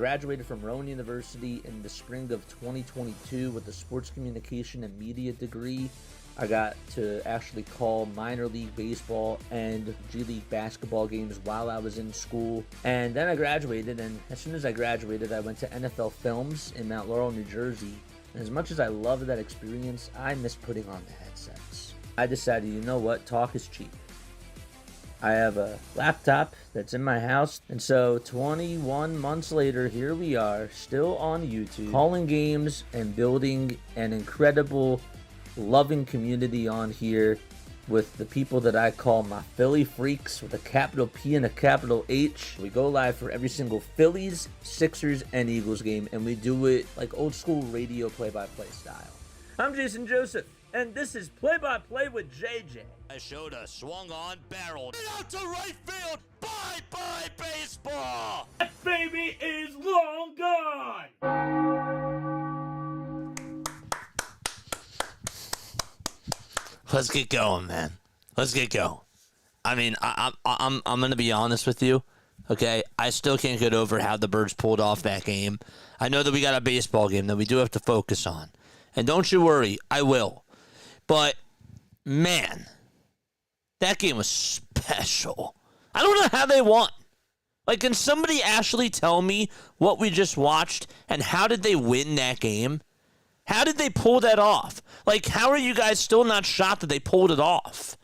graduated from Rowan University in the spring of 2022 with a sports communication and media degree. I got to actually call minor league baseball and G League basketball games while I was in school. And then I graduated, and as soon as I graduated, I went to NFL Films in Mount Laurel, New Jersey. And as much as I loved that experience, I miss putting on the headsets. I decided, you know what, talk is cheap. I have a laptop that's in my house, and so 21 months later, here we are, still on YouTube, calling games and building an incredible, loving community on here with the people that I call my Philly freaks with a capital P and a capital H. We go live for every single Phillies, Sixers, and Eagles game, and we do it like old school radio play-by-play style. I'm Jason Joseph, and this is Play-by-Play with JJ. I showed a swung on barrel out to right field. Bye-bye baseball. That baby is long gone. Let's get going, man. Let's get going. I mean, I'm gonna be honest with you, okay? I still can't get over how the Birds pulled off that game. I know that we got a baseball game that we do have to focus on, and don't you worry, I will. But man, that game was special. I don't know how they won. Like, can somebody actually tell me what we just watched and how did they win that game? How did they pull that off? Like, how are you guys still not shocked that they pulled it off?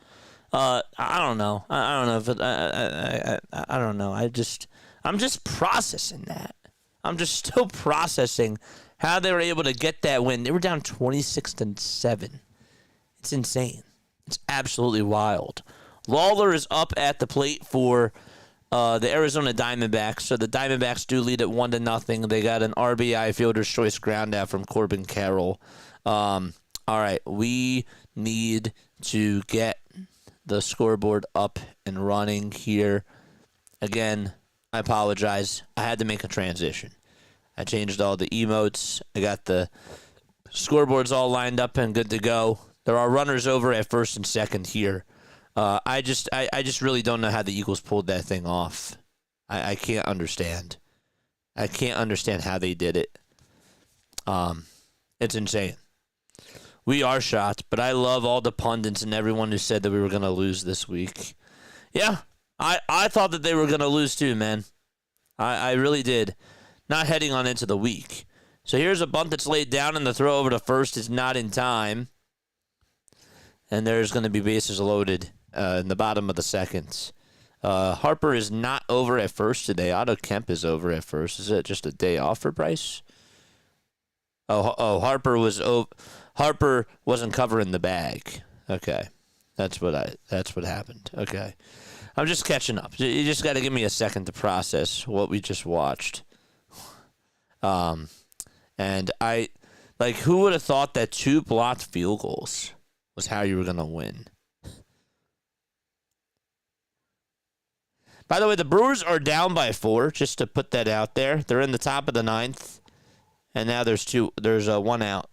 I don't know. I don't know if it, I don't know. I'm just processing that. I'm just still processing how they were able to get that win. They were down 26-7. It's insane. It's absolutely wild. Lawler is up at the plate for the Arizona Diamondbacks. So the Diamondbacks do lead at 1-0. They got an RBI fielder's choice ground out from Corbin Carroll. All right, we need to get the scoreboard up and running here. Again, I apologize. I had to make a transition. I changed all the emotes. I got the scoreboards all lined up and good to go. There are runners over at first and second here. I just really don't know how the Eagles pulled that thing off. I can't understand. I can't understand how they did it. It's insane. We are shocked, but I love all the pundits and everyone who said that we were going to lose this week. Yeah, I thought that they were going to lose too, man. I really did. Not heading on into the week. So here's a bunt that's laid down, and the throw over to first is not in time. And there's going to be bases loaded in the bottom of the second. Harper is not over at first today. Otto Kemp is over at first. Is it just a day off for Bryce? Oh, Harper wasn't covering the bag. Okay, that's what happened. Okay, I'm just catching up. You just got to give me a second to process what we just watched. And who would have thought that 2 blocked field goals was how you were going to win? By the way, the Brewers are down by 4, just to put that out there. They're in the top of the 9th, and now there's 1 out.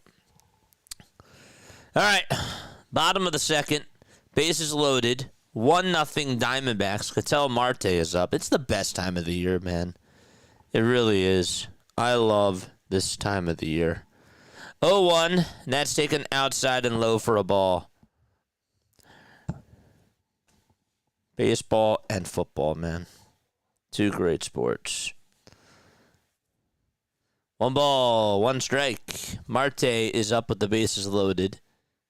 All right, bottom of the second, bases loaded, 1-0 Diamondbacks. Ketel Marte is up. It's the best time of the year, man. It really is. I love this time of the year. 0-1, and that's taken outside and low for a ball. Baseball and football, man. 2 great sports. 1 ball, 1 strike. Marte is up with the bases loaded.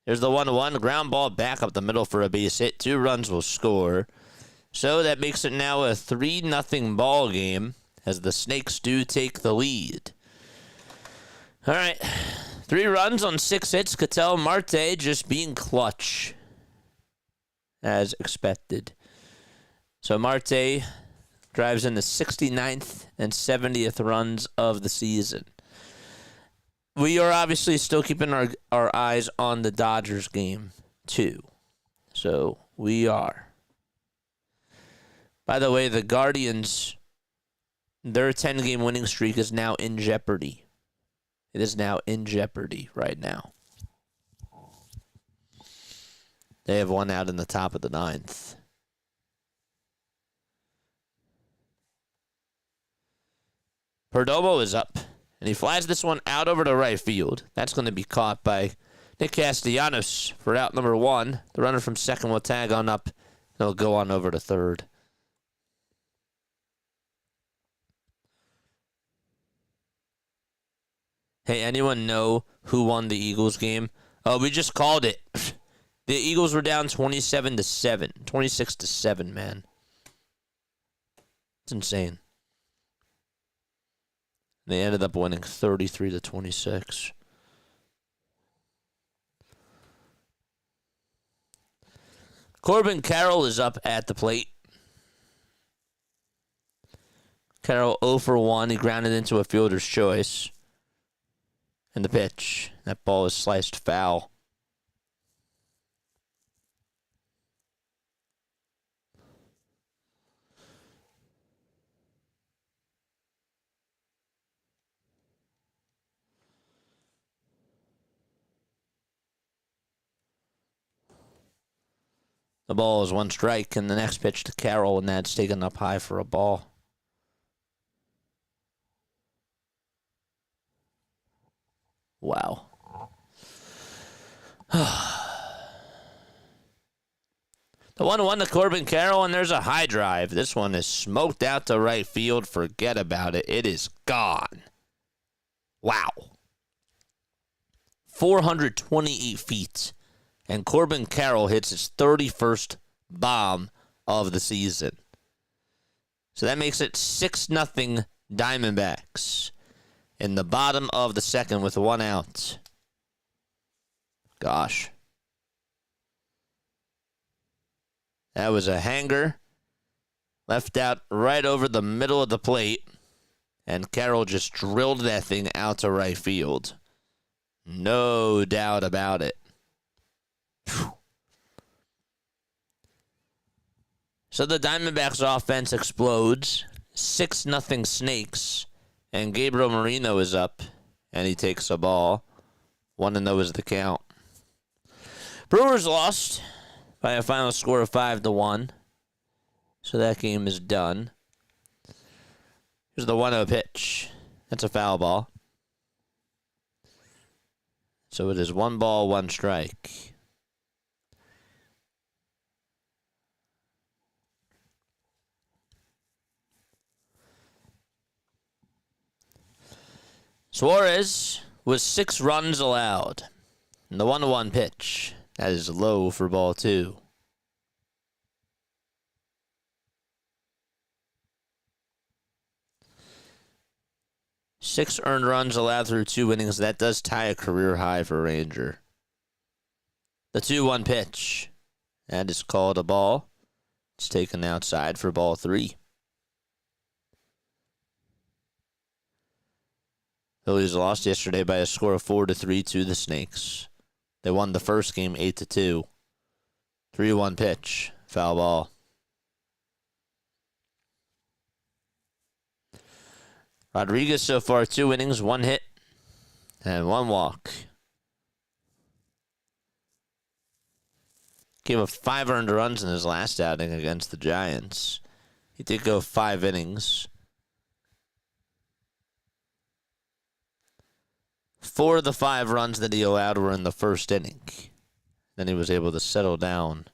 There's the 1-1 ground ball back up the middle for a base hit. 2 runs will score. So that makes it now a 3-0 ball game as the Snakes do take the lead. All right. 3 runs on 6 hits. Ketel Marte just being clutch as expected. So Marte drives in the 69th and 70th runs of the season. We are obviously still keeping our eyes on the Dodgers game, too. So we are. By the way, the Guardians, their 10-game winning streak is now in jeopardy. It is now in jeopardy right now. They have 1 out in the top of the 9th. Perdomo is up, and he flies this one out over to right field. That's going to be caught by Nick Castellanos for out number 1. The runner from second will tag on up. He'll go on over to third. Hey, anyone know who won the Eagles game? Oh, we just called it. The Eagles were down 27-7. 26-7, man. It's insane. They ended up winning 33-26. Corbin Carroll is up at the plate. Carroll 0 for 1. He grounded into a fielder's choice. And the pitch. That ball is sliced foul. The ball is 1 strike, and the next pitch to Carroll, and that's taken up high for a ball. Wow. The 1-1 to Corbin Carroll, and there's a high drive. This one is smoked out to right field. Forget about it. It is gone. Wow. 428 feet. And Corbin Carroll hits his 31st bomb of the season. So that makes it 6-0 Diamondbacks in the bottom of the second with 1 out. Gosh. That was a hanger left out right over the middle of the plate. And Carroll just drilled that thing out to right field. No doubt about it. Whew. So the Diamondbacks offense explodes. 6-0 Snakes. And Gabriel Marino is up. And he takes a ball. 1-0 is the count. Brewers lost by a final score of 5-1. So that game is done. Here's the 1-0 pitch. That's a foul ball. So it is 1 ball, 1 strike. Suarez was 6 runs allowed. And the 1-1 pitch. That is low for ball 2. Six earned runs allowed through 2 innings. That does tie a career high for Ranger. The 2-1 pitch. That is called a ball. It's taken outside for ball 3. Phillies lost yesterday by a score of 4-3 to the Snakes. They won the first game 8-2. 3-1 pitch. Foul ball. Rodriguez so far 2 innings, 1 hit, and 1 walk. Gave up 5 earned runs in his last outing against the Giants. He did go 5 innings. 4 of the 5 runs that he allowed were in the first inning. Then he was able to settle down,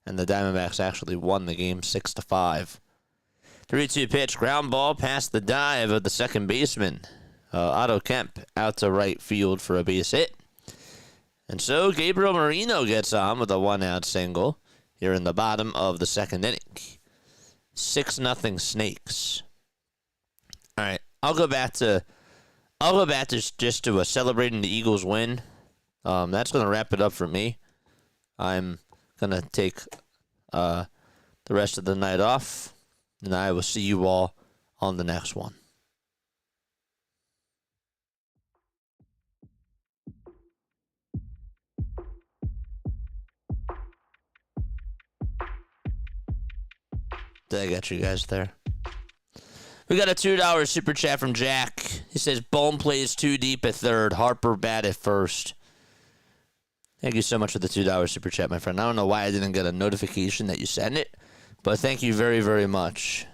and the Diamondbacks actually won the game 6-5. 3-2 pitch, ground ball past the dive of the second baseman. Otto Kemp out to right field for a base hit. And so Gabriel Marino gets on with a 1-out single here in the bottom of the second inning. 6-0 Snakes. All right, I'll go back to just to celebrating the Eagles win. That's going to wrap it up for me. I'm going to take the rest of the night off. And I will see you all on the next one. Did I get you guys there? We got a $2 super chat from Jack. He says, Bohm plays 2 deep at third. Harper bat at first. Thank you so much for the $2 super chat, my friend. I don't know why I didn't get a notification that you sent it. But thank you very, very much.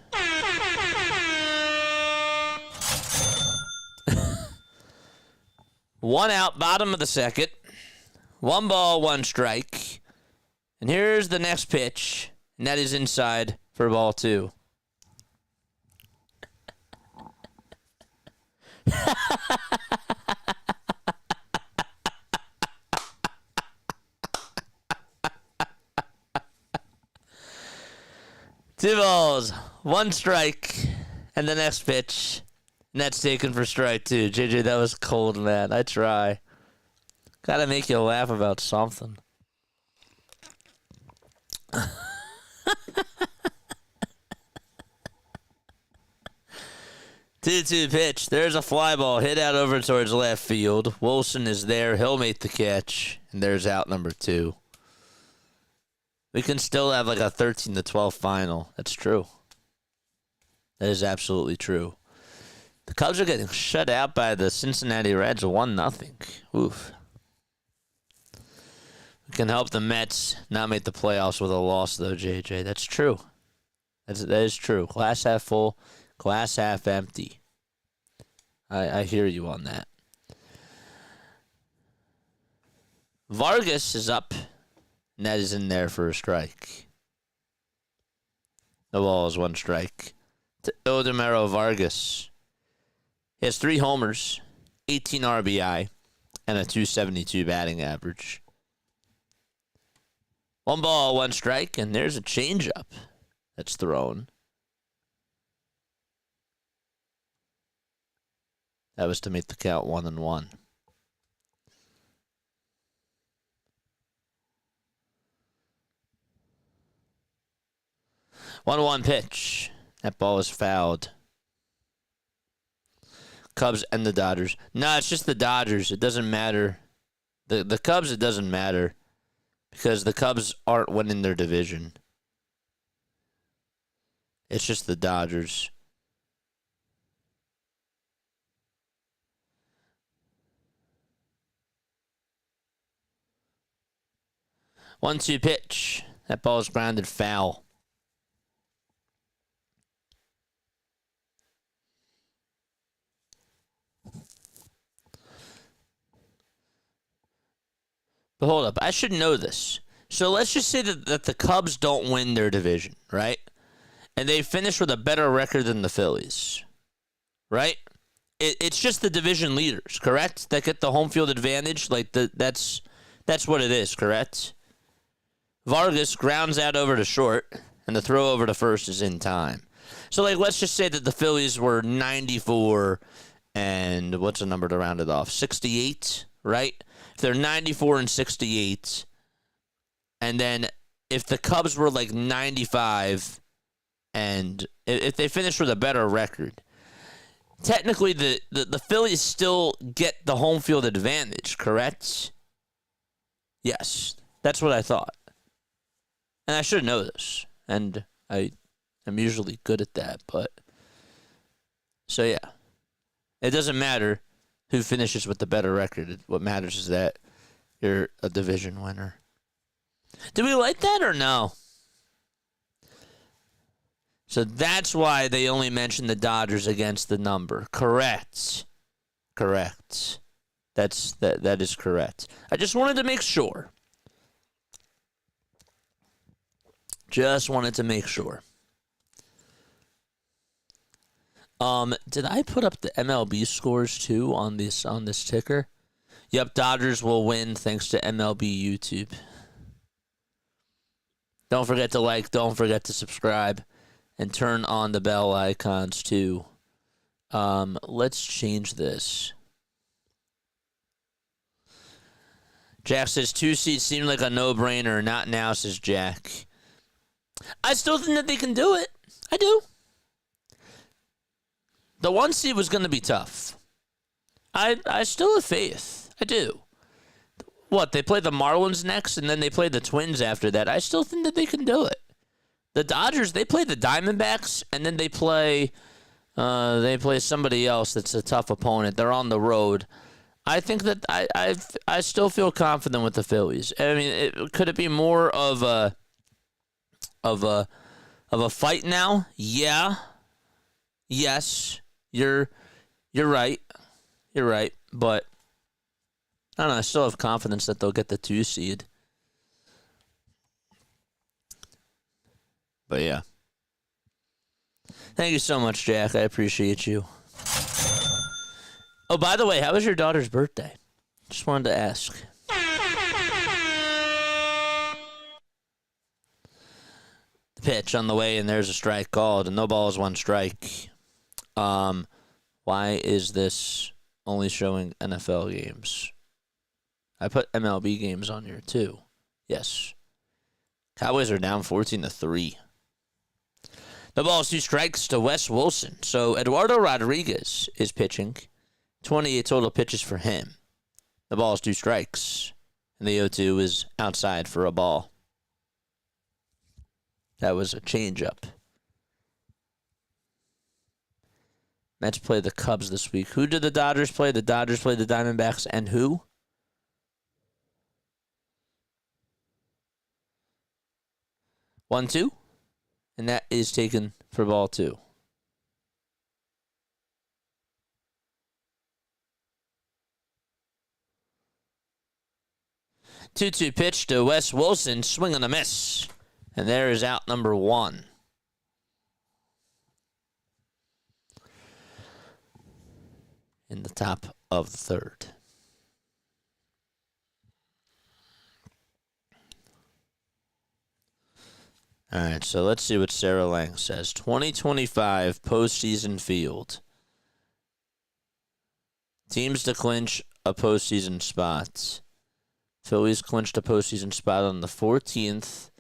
One out, bottom of the second. 1 ball, 1 strike. And here's the next pitch, and that is inside for ball 2. Two balls, 1 strike, and the next pitch. And that's taken for strike 2. JJ, that was cold, man. I try. Gotta make you laugh about something. 2-2 pitch. There's a fly ball hit out over towards left field. Wilson is there. He'll make the catch. And there's out number 2. We can still have like a 13-12 final. That's true. That is absolutely true. The Cubs are getting shut out by the Cincinnati Reds 1-0. Oof. We can help the Mets not make the playoffs with a loss, though, JJ. That's true. That is true. Glass half full, glass half empty. I hear you on that. Vargas is up, and that is in there for a strike. The ball is 1 strike. To Ildemaro Vargas. He has 3 homers, 18 RBI, and a .272 batting average. 1 ball, 1 strike, and there's a changeup that's thrown. That was to make the count 1-1. 1-1 pitch. That ball is fouled. Cubs and the Dodgers. No, it's just the Dodgers. It doesn't matter. The Cubs, it doesn't matter. Because the Cubs aren't winning their division. It's just the Dodgers. One-two pitch. That ball is grounded foul. But hold up, I should know this. So let's just say that the Cubs don't win their division, right? And they finish with a better record than the Phillies, right? It's just the division leaders, correct? That get the home field advantage. Like that's what it is, correct? Vargas grounds out over to short, and the throw over to first is in time. So like, let's just say that the Phillies were 94, and what's the number to round it off? 68, right? If they're 94 and 68, and then if the Cubs were like 95, and if they finished with a better record, technically the Phillies still get the home field advantage, correct? Yes, that's what I thought. And I should know this, and I am usually good at that, but so yeah. It doesn't matter who finishes with the better record. What matters is that you're a division winner. Do we like that or no? So that's why they only mention the Dodgers against the number. Correct. Correct. That is correct. I just wanted to make sure. Just wanted to make sure. Did I put up the MLB scores too on this ticker? Yep, Dodgers will win thanks to MLB YouTube. Don't forget to like, don't forget to subscribe, and turn on the bell icons too. Let's change this. Jack says 2 seats seemed like a no-brainer. Not now, says Jack. I still think that they can do it. I do. The 1 seed was going to be tough. I still have faith. I do. What, they play the Marlins next, and then they play the Twins after that. I still think that they can do it. The Dodgers, they play the Diamondbacks, and then they play somebody else that's a tough opponent. They're on the road. I think that I still feel confident with the Phillies. I mean, could it be more of a fight now? Yeah. Yes. You're right. You're right, but I don't know. I still have confidence that they'll get the 2 seed. But yeah. Thank you so much, Jack. I appreciate you. Oh, by the way, how was your daughter's birthday? Just wanted to ask. The pitch on the way, and there's a strike called, and no balls, 1 strike. Why is this only showing NFL games? I put MLB games on here too. Yes. Cowboys are down 14-3. The ball is 2 strikes to Wes Wilson. So Eduardo Rodriguez is pitching. 28 total pitches for him. The ball is 2 strikes. And the 0-2 is outside for a ball. That was a changeup. Mets play the Cubs this week. Who did the Dodgers play? The Dodgers play the Diamondbacks and who? One, 2. And that is taken for ball 2. Two-two pitch to Wes Wilson. Swing and a miss. And there is out number 1. In the top of the 3rd. All right, so let's see what Sarah Lang says. 2025 postseason field. Teams to clinch a postseason spot. Phillies clinched a postseason spot on the 14th.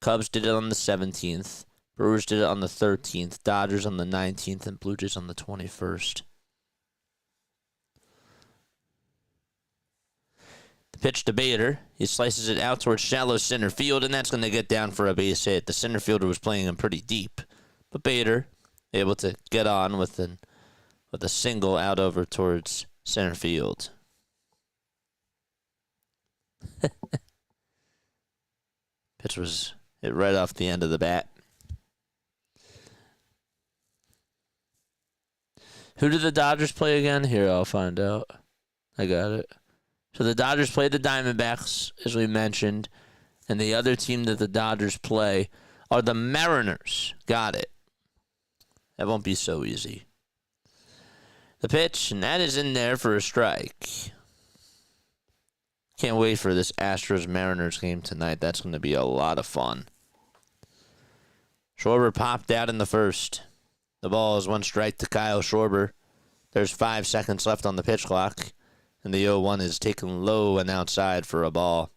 Cubs did it on the 17th. Brewers did it on the 13th. Dodgers on the 19th. And Blue Jays on the 21st. The pitch to Bader. He slices it out towards shallow center field, and that's going to get down for a base hit. The center fielder was playing him pretty deep. But Bader able to get on with a single out over towards center field. Pitch was hit right off the end of the bat. Who did the Dodgers play again? Here, I'll find out. I got it. So the Dodgers played the Diamondbacks, as we mentioned, and the other team that the Dodgers play are the Mariners. Got it. That won't be so easy. The pitch, and that is in there for a strike. Can't wait for this Astros-Mariners game tonight. That's going to be a lot of fun. Schwarber popped out in the first. The ball is 1 strike to Kyle Schwarber. There's 5 seconds left on the pitch clock. And the 0-1 is taken low and outside for a ball.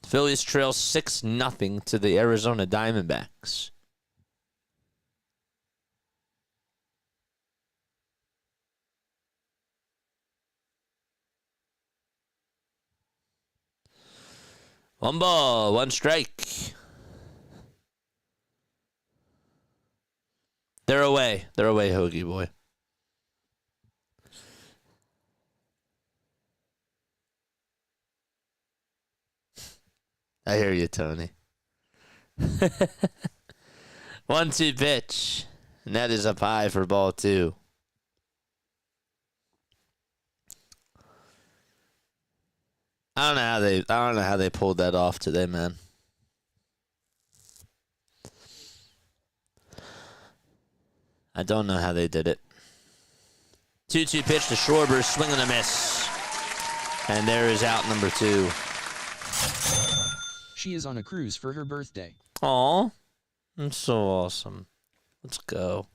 Phillies trail 6-0 to the Arizona Diamondbacks. One ball, 1 strike. They're away. They're away, Hoagie boy. I hear you, Tony. 1-2 pitch. And that is up high for ball 2. I don't know how they pulled that off today, man. I don't know how they did it. 2-2 pitch to Schwarber, swing and a miss. And there is out number 2. She is on a cruise for her birthday. Aw, that's so awesome. Let's go.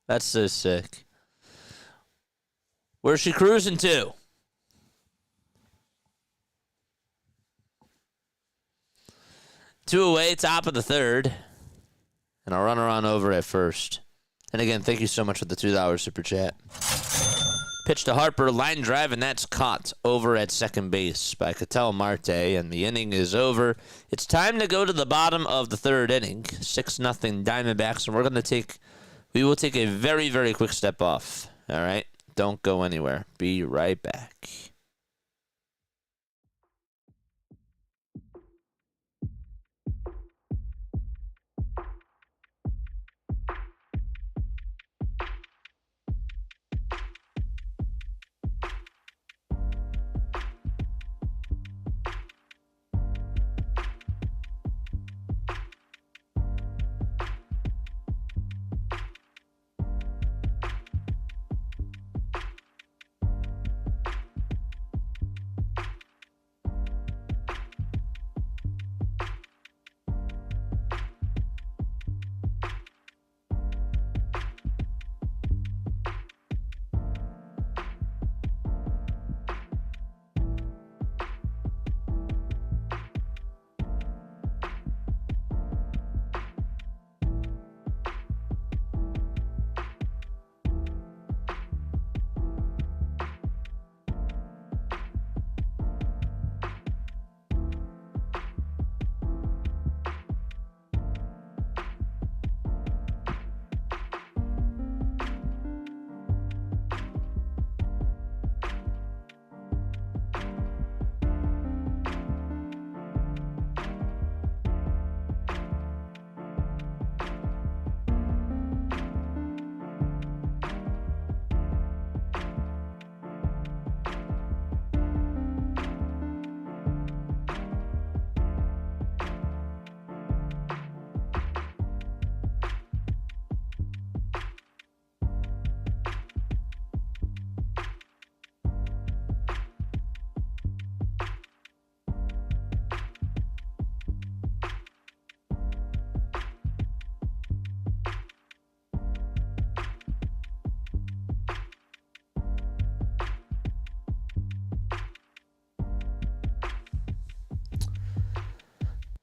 That's so sick. Where's she cruising to? Two away, top of the 3rd. And I'll run her on over at first. And again, thank you so much for the $2 super chat. Pitch to Harper, line drive, and that's caught over at second base by Ketel Marte, and the inning is over. It's time to go to the bottom of the 3rd inning. 6-0 Diamondbacks, and we will take a very, very quick step off. All right? Don't go anywhere. Be right back.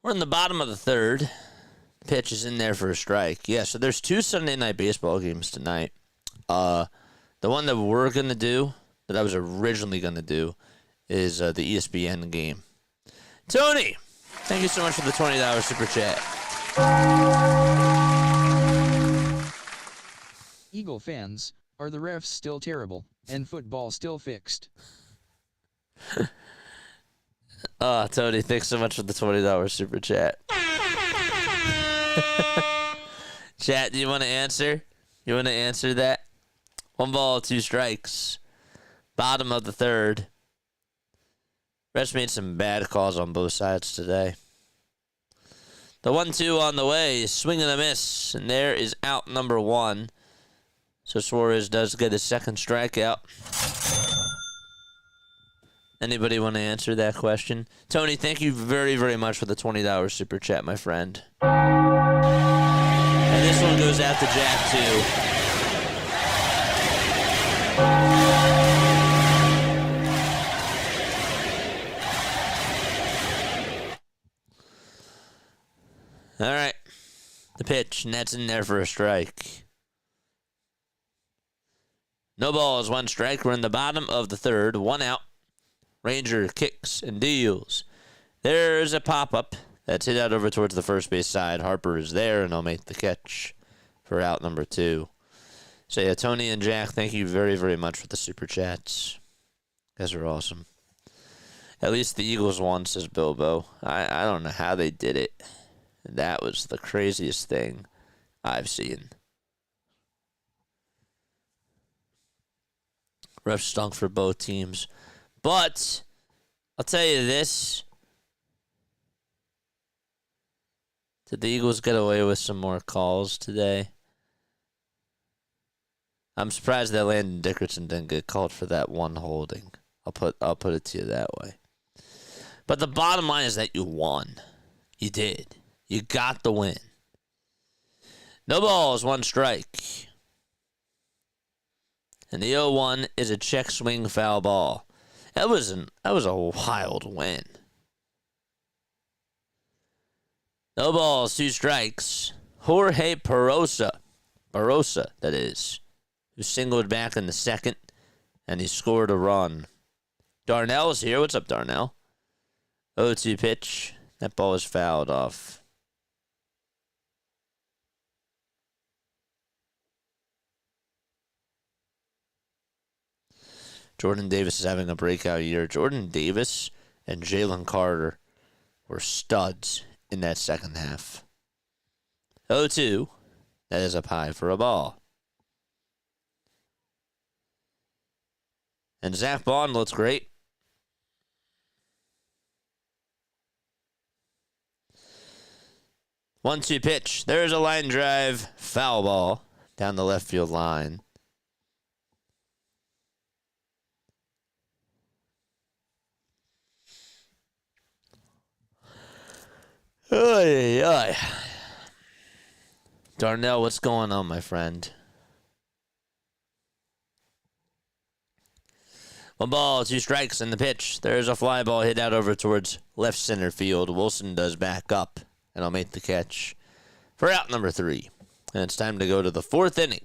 We're in the bottom of the third. Pitch is in there for a strike. Yeah, so there's 2 Sunday night baseball games tonight. The one that we're going to do, that I was originally going to do, is the ESPN game. Tony, thank you so much for the $20 super chat. Eagle fans, are the refs still terrible, and football still fixed? Tony, thanks so much for the $20 super chat. Chat, do you want to answer? You want to answer that? 1 ball, 2 strikes. Bottom of the third. Refs made some bad calls on both sides today. The 1-2 on the way. Swing and a miss. And there is out number 1. So Suarez does get his second strikeout. Anybody want to answer that question? Tony, thank you very, very much for the $20 super chat, my friend. And this one goes out to Jack, too. All right. The pitch, and that's in there for a strike. No balls, 1 strike. We're in the bottom of the third. 1 out. Ranger kicks and deals. There's a pop-up that's hit out over towards the first base side. Harper is there, and he'll make the catch for out number 2. So, yeah, Tony and Jack, thank you very, very much for the super chats. You guys are awesome. At least the Eagles won, says Bilbo. I don't know how they did it. That was the craziest thing I've seen. Ref stunk for both teams. But I'll tell you this. Did the Eagles get away with some more calls today? I'm surprised that Landon Dickerson didn't get called for that 1 holding. I'll put it to you that way. But the bottom line is that you won. You did. You got the win. No balls, 1 strike. And the 0-1 is a check swing foul ball. That was a wild win. No balls, 2 strikes. Jorge Barosa, that is, who singled back in the second, and he scored a run. Darnell's here. What's up, Darnell? 0-2 pitch. That ball is fouled off. Jordan Davis is having a breakout year. Jordan Davis and Jalen Carter were studs in that second half. 0-2. That is up high for a ball. And Zach Bond looks great. One-two pitch. There's a line drive. Foul ball down the left field line. Oy, oy. Darnell, what's going on, my friend? 1 ball, 2 strikes in the pitch. There's a fly ball hit out over towards left center field. Wilson does back up, and I'll make the catch for out number 3. And it's time to go to the 4th inning.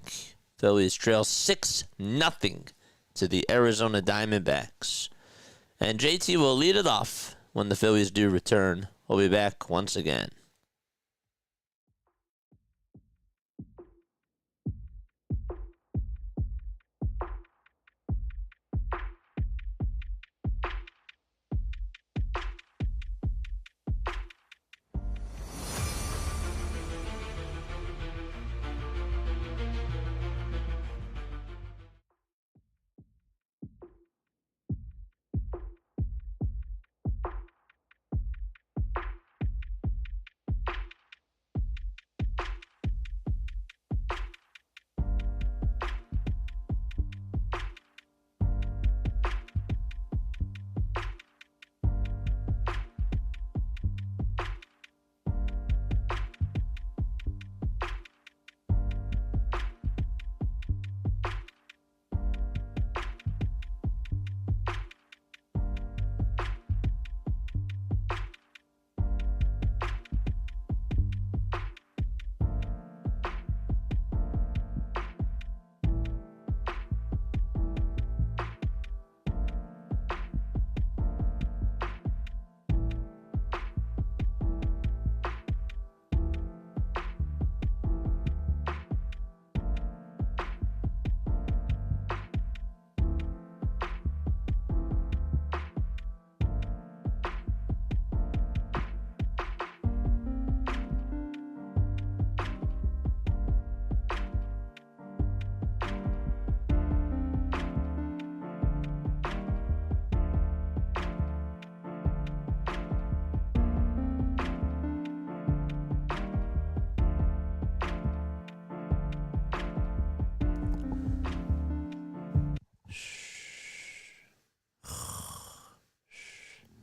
Phillies trail 6-0 to the Arizona Diamondbacks. And JT will lead it off when the Phillies do return. We'll be back once again.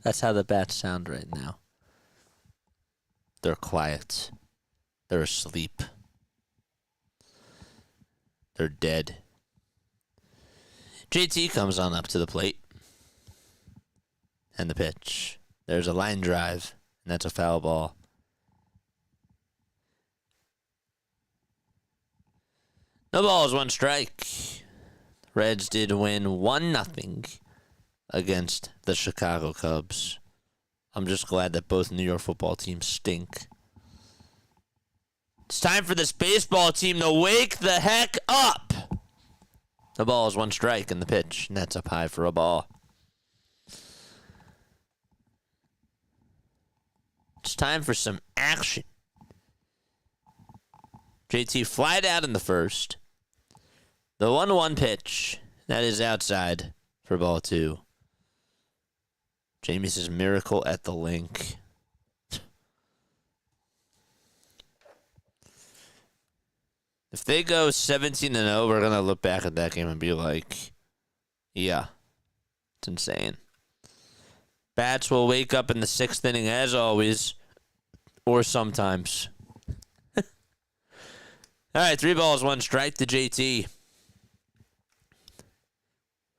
That's how the bats sound right now. They're quiet. They're asleep. They're dead. JT comes on up to the plate. And the pitch. There's a line drive, and that's a foul ball. No balls, 1 strike. Reds did win 1-0 against the Chicago Cubs. I'm just glad that both New York football teams stink. It's time for this baseball team to wake the heck up. The ball is 1 strike in the pitch, and that's up high for a ball. It's time for some action. JT flied out in the first. The 1-1 pitch, that is outside for ball 2. Jamie says miracle at the link. If they go 17-0, we're going to look back at that game and be like, yeah, it's insane. Bats will wake up in the 6th inning as always, or sometimes. All right, 3 balls, 1 strike to JT.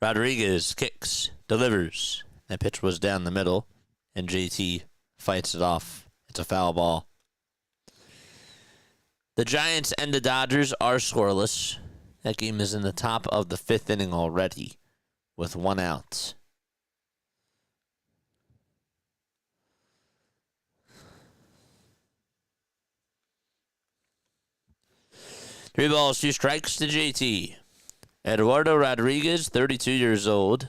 Rodriguez kicks, delivers. That pitch was down the middle, and JT fights it off. It's a foul ball. The Giants and the Dodgers are scoreless. That game is in the top of the 5th inning already, with 1 out. Three balls, 2 strikes to JT. Eduardo Rodriguez, 32 years old.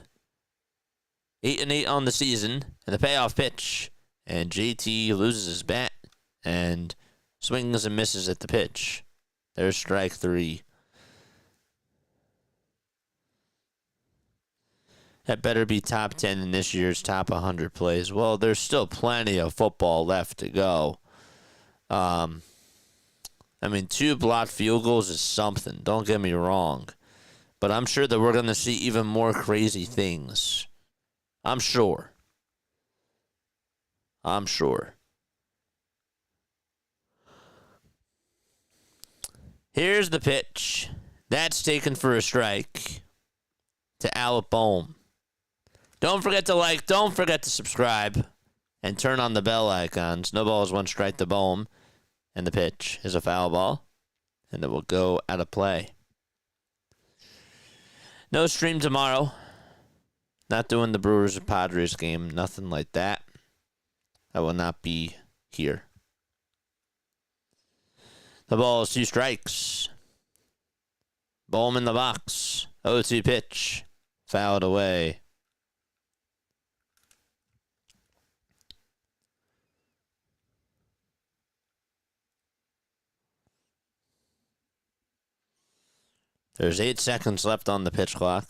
8-8 on the season. And the payoff pitch. And JT loses his bat and swings and misses at the pitch. There's strike 3. That better be top 10 in this year's top 100 plays. Well, there's still plenty of football left to go. 2 blocked field goals is something. Don't get me wrong. But I'm sure that we're going to see even more crazy things. I'm sure. Here's the pitch. That's taken for a strike to Alec Bohm. Don't forget to like, don't forget to subscribe, and turn on the bell icons. No balls, 1 strike to Bohm. And the pitch is a foul ball, and it will go out of play. No stream tomorrow. Not doing the Brewers or Padres game. Nothing like that. I will not be here. The ball is 2 strikes. Bohm in the box. 0-2 pitch. Fouled away. There's 8 seconds left on the pitch clock.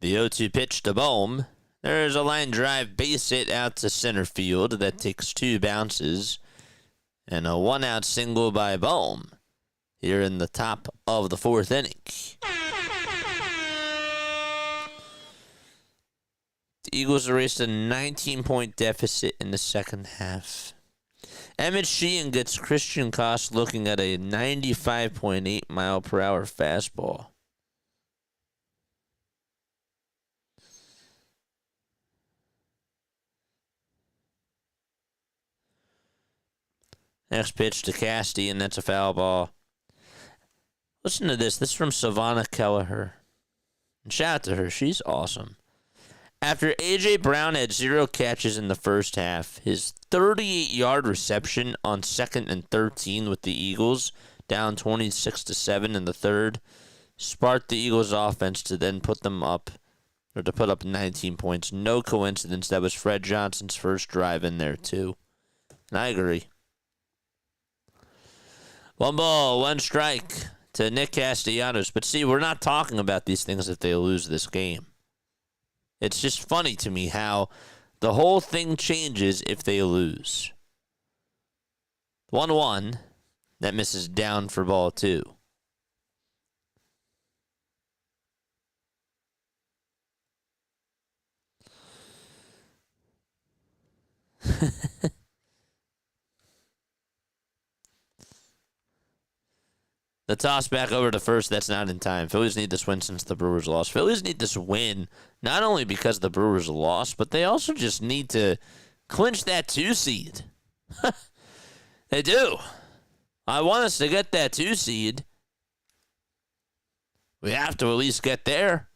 The 0-2 pitch to Bohm. There's a line drive base hit out to center field that takes 2 bounces. And a 1-out single by Bohm here in the top of the 4th inning. The Eagles erased a 19-point deficit in the second half. Emmett Sheehan gets Christian Koss looking at a 95.8 mile per hour fastball. Next pitch to Casty, and that's a foul ball. Listen to this. This is from Savannah Kelleher. And shout out to her. She's awesome. After A.J. Brown had 0 catches in the first half, his 38-yard reception on 2nd and 13 with the Eagles, down 26-7 in the third, sparked the Eagles' offense to then put up 19 points. No coincidence. That was Fred Johnson's first drive in there, too. And I agree. 1 ball, 1 strike to Nick Castellanos. But see, we're not talking about these things if they lose this game. It's just funny to me how the whole thing changes if they lose. 1-1. That misses down for ball 2. The toss back over to first, that's not in time. Phillies need this win since the Brewers lost. Phillies need this win not only because the Brewers lost, but they also just need to clinch that 2 seed. They do. I want us to get that 2 seed. We have to at least get there.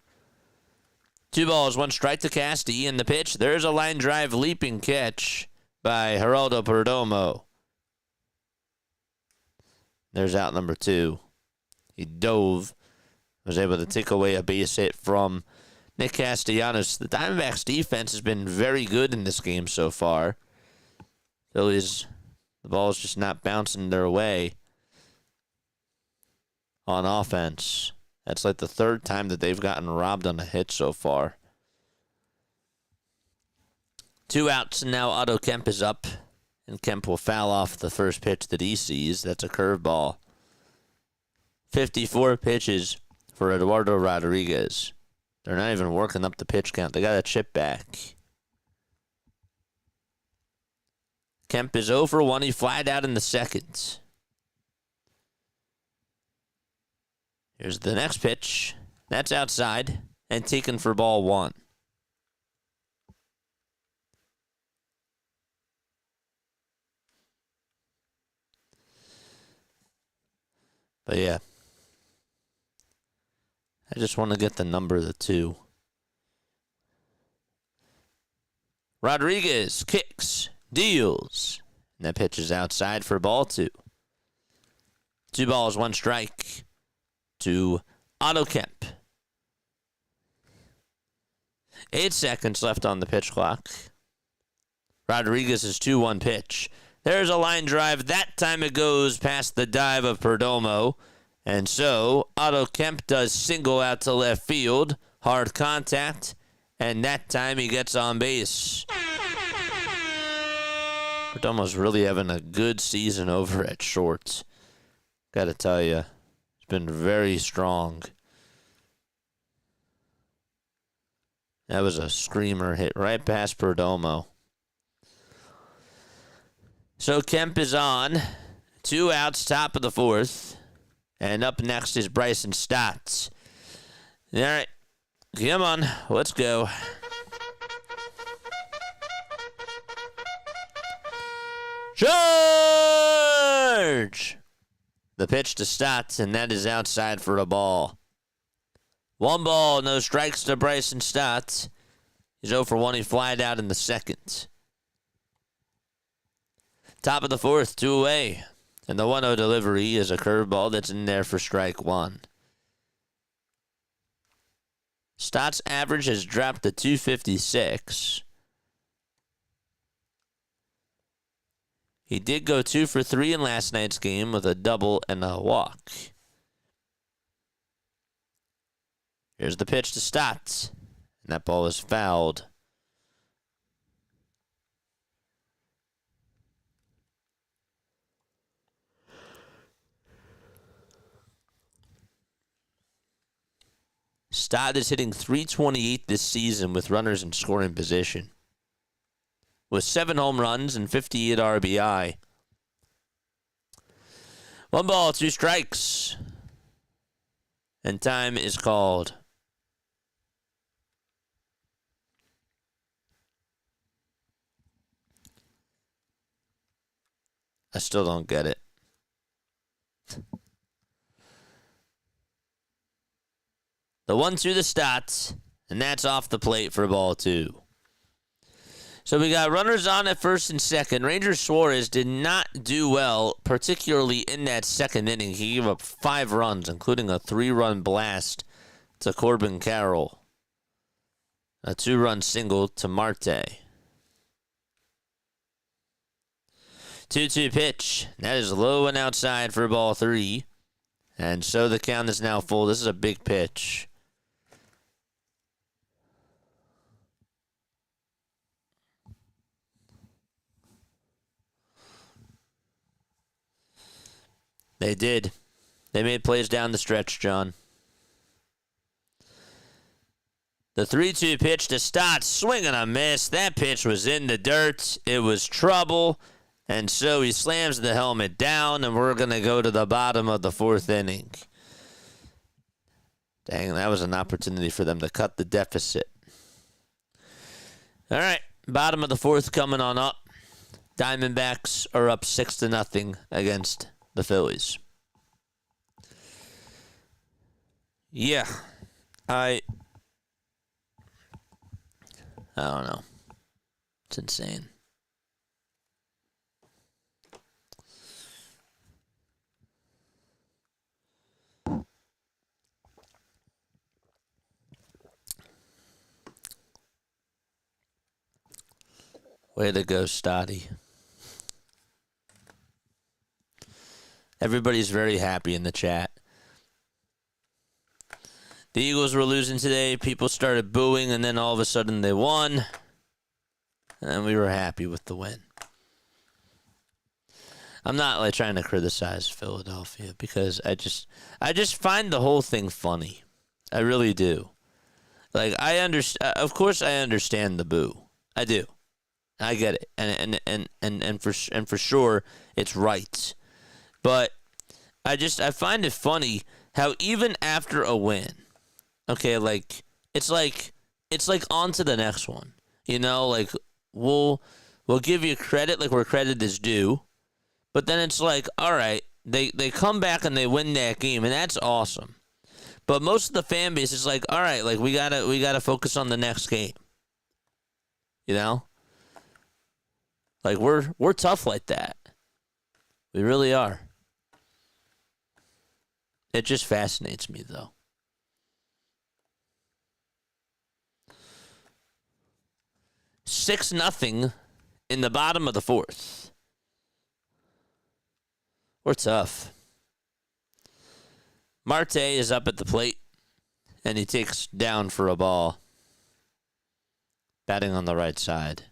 2 balls, 1 strike to Casty, and the pitch. There's a line drive leaping catch by Geraldo Perdomo. There's out number 2. He dove, was able to take away a base hit from Nick Castellanos. The Diamondbacks defense has been very good in this game so far. Phillies, the ball's just not bouncing their way on offense. That's like the 3rd time that they've gotten robbed on a hit so far. 2 outs, and now Otto Kemp is up. And Kemp will foul off the first pitch that he sees. That's a curveball. 54 pitches for Eduardo Rodriguez. They're not even working up the pitch count. They got a chip back. Kemp is 0 for 1. He flied out in the 2nd. Here's the next pitch. That's outside and taken for ball 1. But yeah, I just want to get the number of the 2. Rodriguez kicks, deals, and that pitch is outside for ball 2. 2 balls, 1 strike to Otto Kemp. 8 seconds left on the pitch clock. Rodriguez's 2-1 pitch. There's a line drive. That time it goes past the dive of Perdomo. And so Otto Kemp does single out to left field. Hard contact. And that time he gets on base. Perdomo's really having a good season over at short. Gotta tell you, it's been very strong. That was a screamer hit right past Perdomo. So Kemp is on. 2 outs, top of the 4th. And up next is Bryson Stott. All right. Come on. Let's go. Charge! The pitch to Stott, and that is outside for a ball. 1 ball, no strikes to Bryson Stott. He's 0 for 1. He flied out in the 2nd. Top of the 4th, 2 away. And the 1-0 delivery is a curveball that's in there for strike 1. Stott's average has dropped to 256. He did go 2 for 3 in last night's game with a double and a walk. Here's the pitch to Stott. And that ball is fouled. Stott is hitting .328 this season with runners in scoring position. With 7 home runs and 58 RBI. 1 ball, 2 strikes. And time is called. I still don't get it. The 1-2 to Stott, and that's off the plate for ball 2. So we got runners on at first and second. Ranger Suarez did not do well, particularly in that 2nd inning. He gave up 5 runs, including a 3-run blast to Corbin Carroll. A 2-run single to Marte. 2-2 pitch. That is low and outside for ball 3. And so the count is now full. This is a big pitch. They did. They made plays down the stretch, John. The 3-2 pitch to Stott, swing and a miss. That pitch was in the dirt. It was trouble. And so he slams the helmet down, and we're going to go to the bottom of the 4th inning. Dang, that was an opportunity for them to cut the deficit. All right, bottom of the 4th coming on up. Diamondbacks are up 6-0 against the Phillies. Yeah, I don't know. It's insane. Way to go, Stotty. Everybody's very happy in the chat. The Eagles were losing today. People started booing, and then all of a sudden they won. And we were happy with the win. I'm not like trying to criticize Philadelphia because I just find the whole thing funny. I really do. Like of course I understand the boo. I do. I get it. And for sure it's right. But I find it funny how even after a win, okay, like it's like on to the next one. You know, like we'll give you credit like where credit is due. But then it's like, all right, they come back and they win that game, and that's awesome. But most of the fan base is like, all right, like we gotta focus on the next game. You know? Like we're tough like that. We really are. It just fascinates me though. 6-0 in the bottom of the 4th. We're tough. Marte is up at the plate, and he takes down for a ball. Batting on the right side.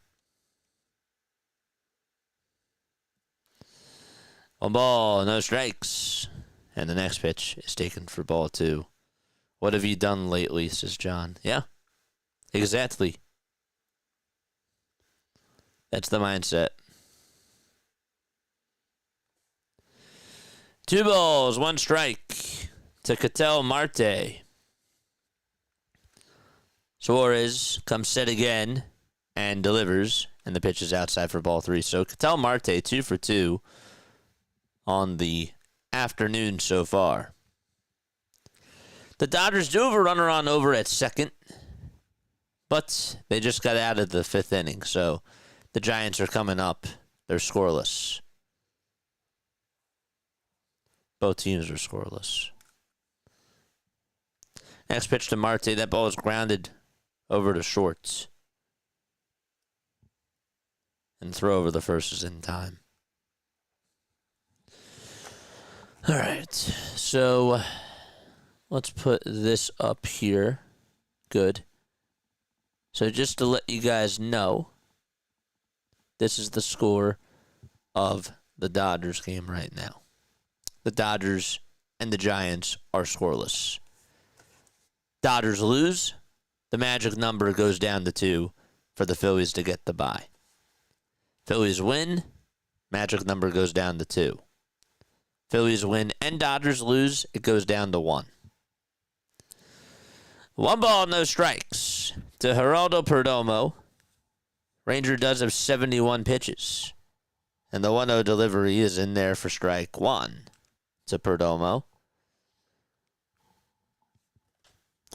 1 ball, no strikes. And the next pitch is taken for ball 2. What have you done lately, says John. Yeah, exactly. That's the mindset. 2 balls, 1 strike to Ketel Marte. Suarez comes set again and delivers, and the pitch is outside for ball 3. So Ketel Marte 2 for 2 on the afternoon so far. The Dodgers do have a runner on over at second, but they just got out of the 5th inning, so the Giants are coming up. They're scoreless. Both teams are scoreless. Next pitch to Marte. That ball is grounded over to short. And throw over the first is in time. All right. So let's put this up here. Good. So just to let you guys know, this is the score of the Dodgers game right now. The Dodgers and the Giants are scoreless. Dodgers lose. The magic number goes down to 2 for the Phillies to get the bye. Phillies win. Magic number goes down to 2. Phillies win and Dodgers lose. It goes down to 1. 1 ball, no strikes to Geraldo Perdomo. Ranger does have 71 pitches. And the 1-0 delivery is in there for strike 1 to Perdomo.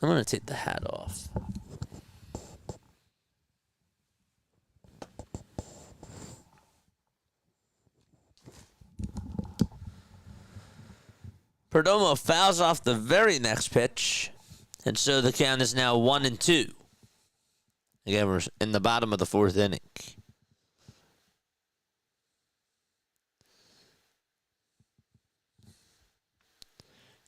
I'm going to take the hat off. Perdomo fouls off the very next pitch. And so the count is now 1-2. Again, we're in the bottom of the 4th inning.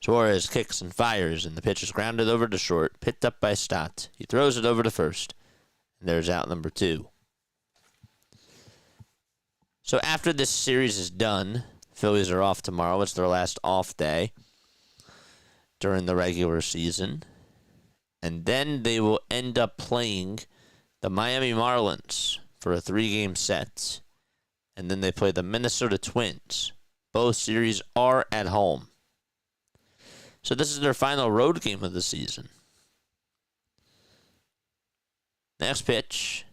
Suarez kicks and fires, and the pitch is grounded over to short, picked up by Stott. He throws it over to first, and there's out number 2. So after this series is done, Phillies are off tomorrow. It's their last off day during the regular season. And then they will end up playing the Miami Marlins for a 3-game set. And then they play the Minnesota Twins. Both series are at home. So this is their final road game of the season. Next pitch.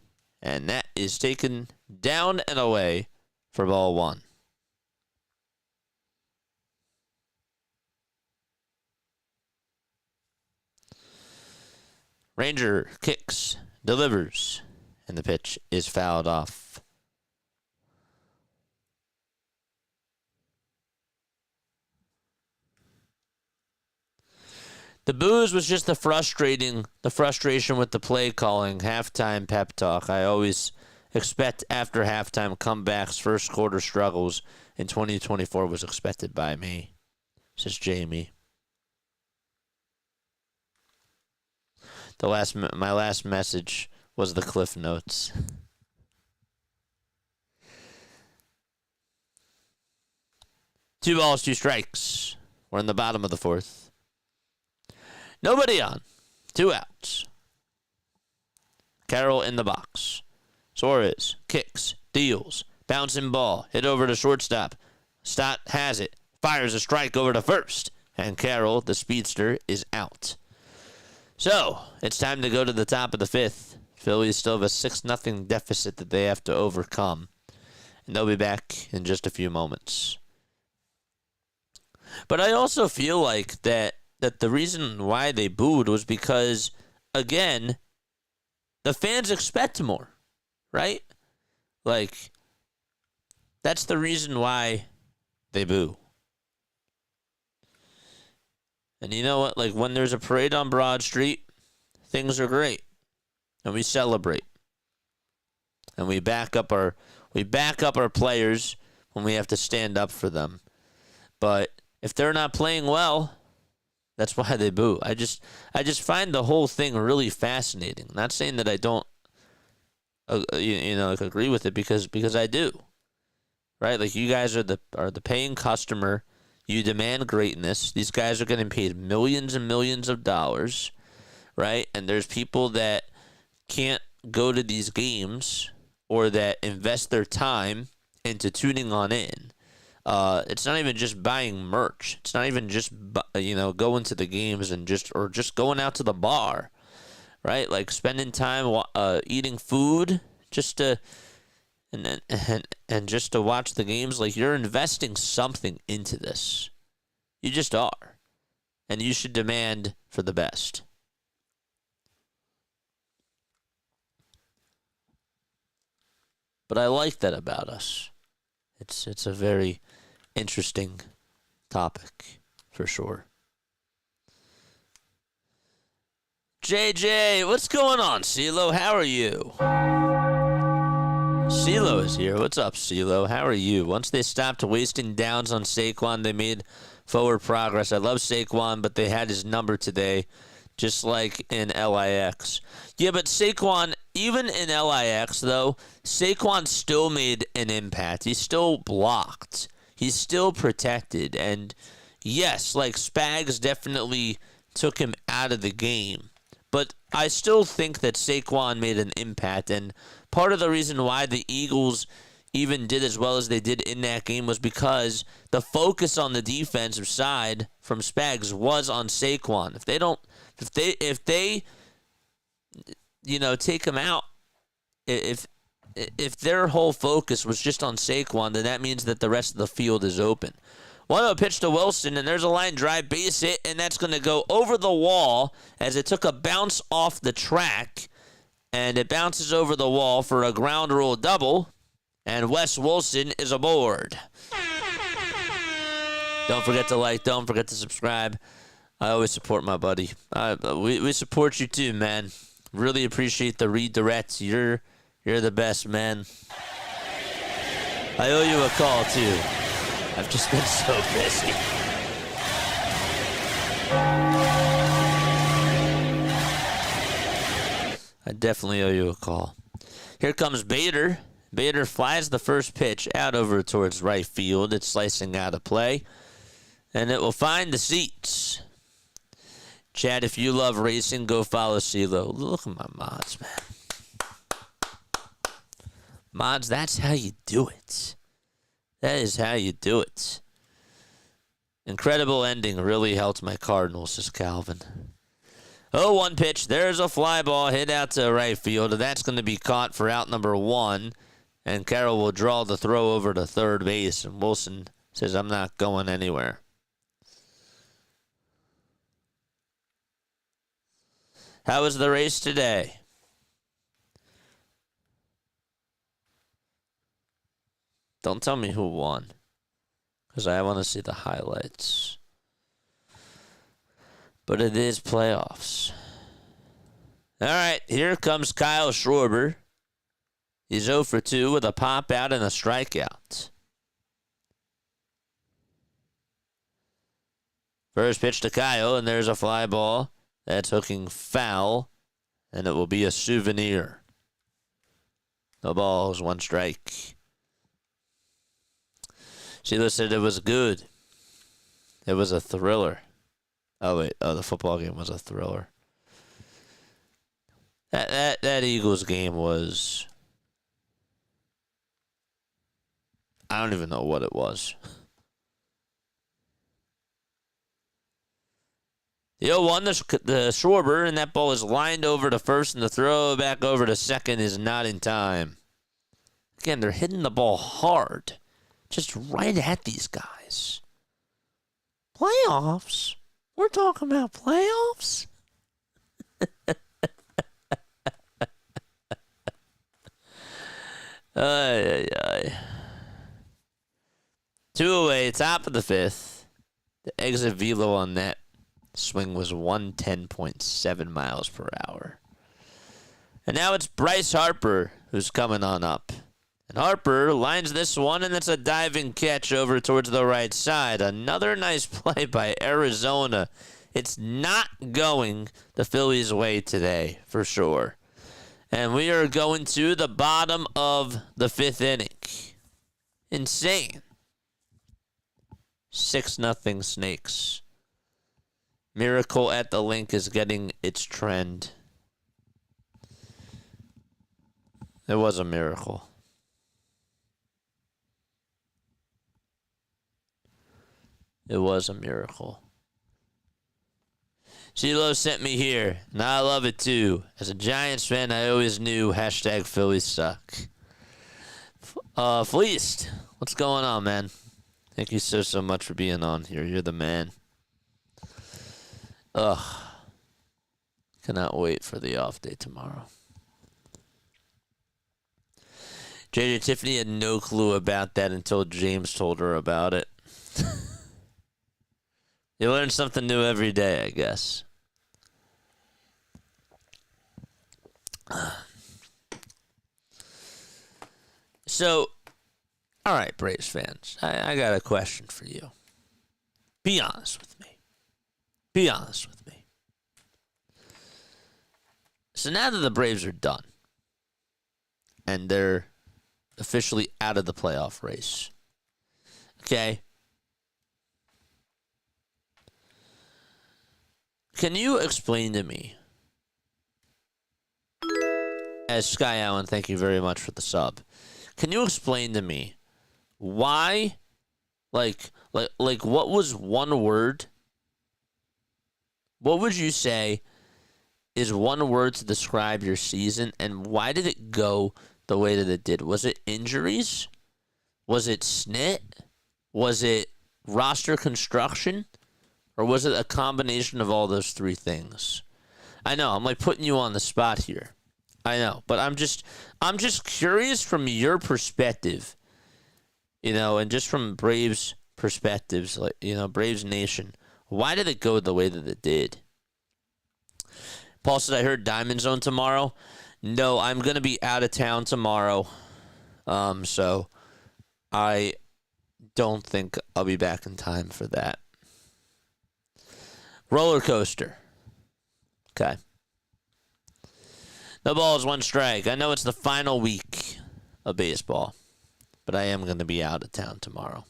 And that is taken down and away for ball 1. Ranger kicks, delivers, and the pitch is fouled off. The boos was just the frustration with the play calling, halftime pep talk. I always expect after halftime comebacks, first quarter struggles in 2024 was expected by me, says Jamie. My last message was the Cliff Notes. Two balls, 2 strikes. We're in the bottom of the 4th. Nobody on. 2 outs. Carroll in the box. Suarez kicks, deals, bouncing ball, hit over to shortstop. Stott has it, fires a strike over to first, and Carroll, the speedster, is out. So, it's time to go to the top of the 5th. Phillies still have a 6-0 deficit that they have to overcome. And they'll be back in just a few moments. But I also feel like that the reason why they booed was because, again, the fans expect more, right? Like, that's the reason why they boo. And you know what? Like, when there's a parade on Broad Street, things are great. And we celebrate. And we back up our players when we have to stand up for them. But if they're not playing well, that's why they boo. I just find the whole thing really fascinating. Not saying that I don't agree with it because I do. Right? Like, you guys are the paying customer. You demand greatness. These guys are getting paid millions and millions of dollars, right? And there's people that can't go to these games or that invest their time into tuning on in. It's not even just buying merch. It's not even just going to the games and just going out to the bar, right? Like spending time eating food just to and just to watch the games. Like, you're investing something into this. You just are, and you should demand for the best. But I like that about us. It's a very interesting topic, for sure. JJ, what's going on, CeeLo? How are you? CeeLo is here. What's up, CeeLo? How are you? Once they stopped wasting downs on Saquon, they made forward progress. I love Saquon, but they had his number today, just like in LIX. Yeah, but Saquon, even in LIX, though, Saquon still made an impact. He's still blocked. He's still protected. And yes, like, Spags definitely took him out of the game. But I still think that Saquon made an impact. And part of the reason why the Eagles even did as well as they did in that game was because the focus on the defensive side from Spags was on Saquon. If they take him out, if their whole focus was just on Saquon, then that means that the rest of the field is open. 1-0 pitch to Wilson, and there's a line drive, base hit, and that's going to go over the wall as it took a bounce off the track, and it bounces over the wall for a ground rule double, and Wes Wilson is aboard. Don't forget to like, don't forget to subscribe. I always support my buddy. We support you too, man. Really appreciate the redirects. You're the best, man. I owe you a call too. I've just been so busy. I definitely owe you a call. Here comes Bader. Bader flies the first pitch out over towards right field. It's slicing out of play. And it will find the seats. Chad, if you love racing, go follow CeeLo. Look at my mods, man. Mods, that's how you do it. That is how you do it. Incredible ending. Really helped my Cardinals, says Calvin. 0-1 pitch. There's a fly ball hit out to right field. That's going to be caught for out number 1. And Carroll will draw the throw over to third base. And Wilson says, I'm not going anywhere. How was the race today? Don't tell me who won, because I want to see the highlights. But it is playoffs. All right, here comes Kyle Schwarber. He's 0 for 2 with a pop out and a strikeout. First pitch to Kyle, and there's a fly ball. That's hooking foul, and it will be a souvenir. No balls, 1 strike. Sheila said it was good. It was a thriller. Oh, wait. Oh, the football game was a thriller. That Eagles game was... I don't even know what it was. The 0-1, the Schwarber, and that ball is lined over to first, and the throw back over to second is not in time. Again, they're hitting the ball hard. Just right at these guys. Playoffs? We're talking about playoffs? Ay, ay, ay. 2 away, top of the 5th. The exit velo on that swing was 110.7 miles per hour. And now it's Bryce Harper who's coming on up. And Harper lines this one, and it's a diving catch over towards the right side. Another nice play by Arizona. It's not going the Phillies' way today, for sure. And we are going to the bottom of the 5th inning. Insane. 6-0 Snakes. Miracle at the Link is getting its trend. It was a miracle. It was a miracle. CeeLo sent me here, and I love it too. As a Giants fan, I always knew hashtag Phillies suck. Fleeced, what's going on, man? Thank you so much for being on here. You're the man. Ugh. Cannot wait for the off day tomorrow. JJ Tiffany had no clue about that until James told her about it. You learn something new every day, I guess. So, all right, Braves fans, I got a question for you. Be honest with me. Be honest with me. So now that the Braves are done, and they're officially out of the playoff race, okay? Can you explain to me, as Sky Allen, thank you very much for the sub. Can you explain to me why, like what was one word? What would you say is one word to describe your season, and why did it go the way that it did? Was it injuries? Was it snit? Was it roster construction? Or was it a combination of all those 3 things? I know, I'm like putting you on the spot here. I know, but I'm just curious from your perspective, you know, and just from Braves perspectives, like, you know, Braves Nation, why did it go the way that it did? Paul said, I heard Diamond Zone tomorrow. No, I'm going to be out of town tomorrow. So I don't think I'll be back in time for that. Roller coaster. Okay. No balls, 1 strike. I know it's the final week of baseball, but I am going to be out of town tomorrow.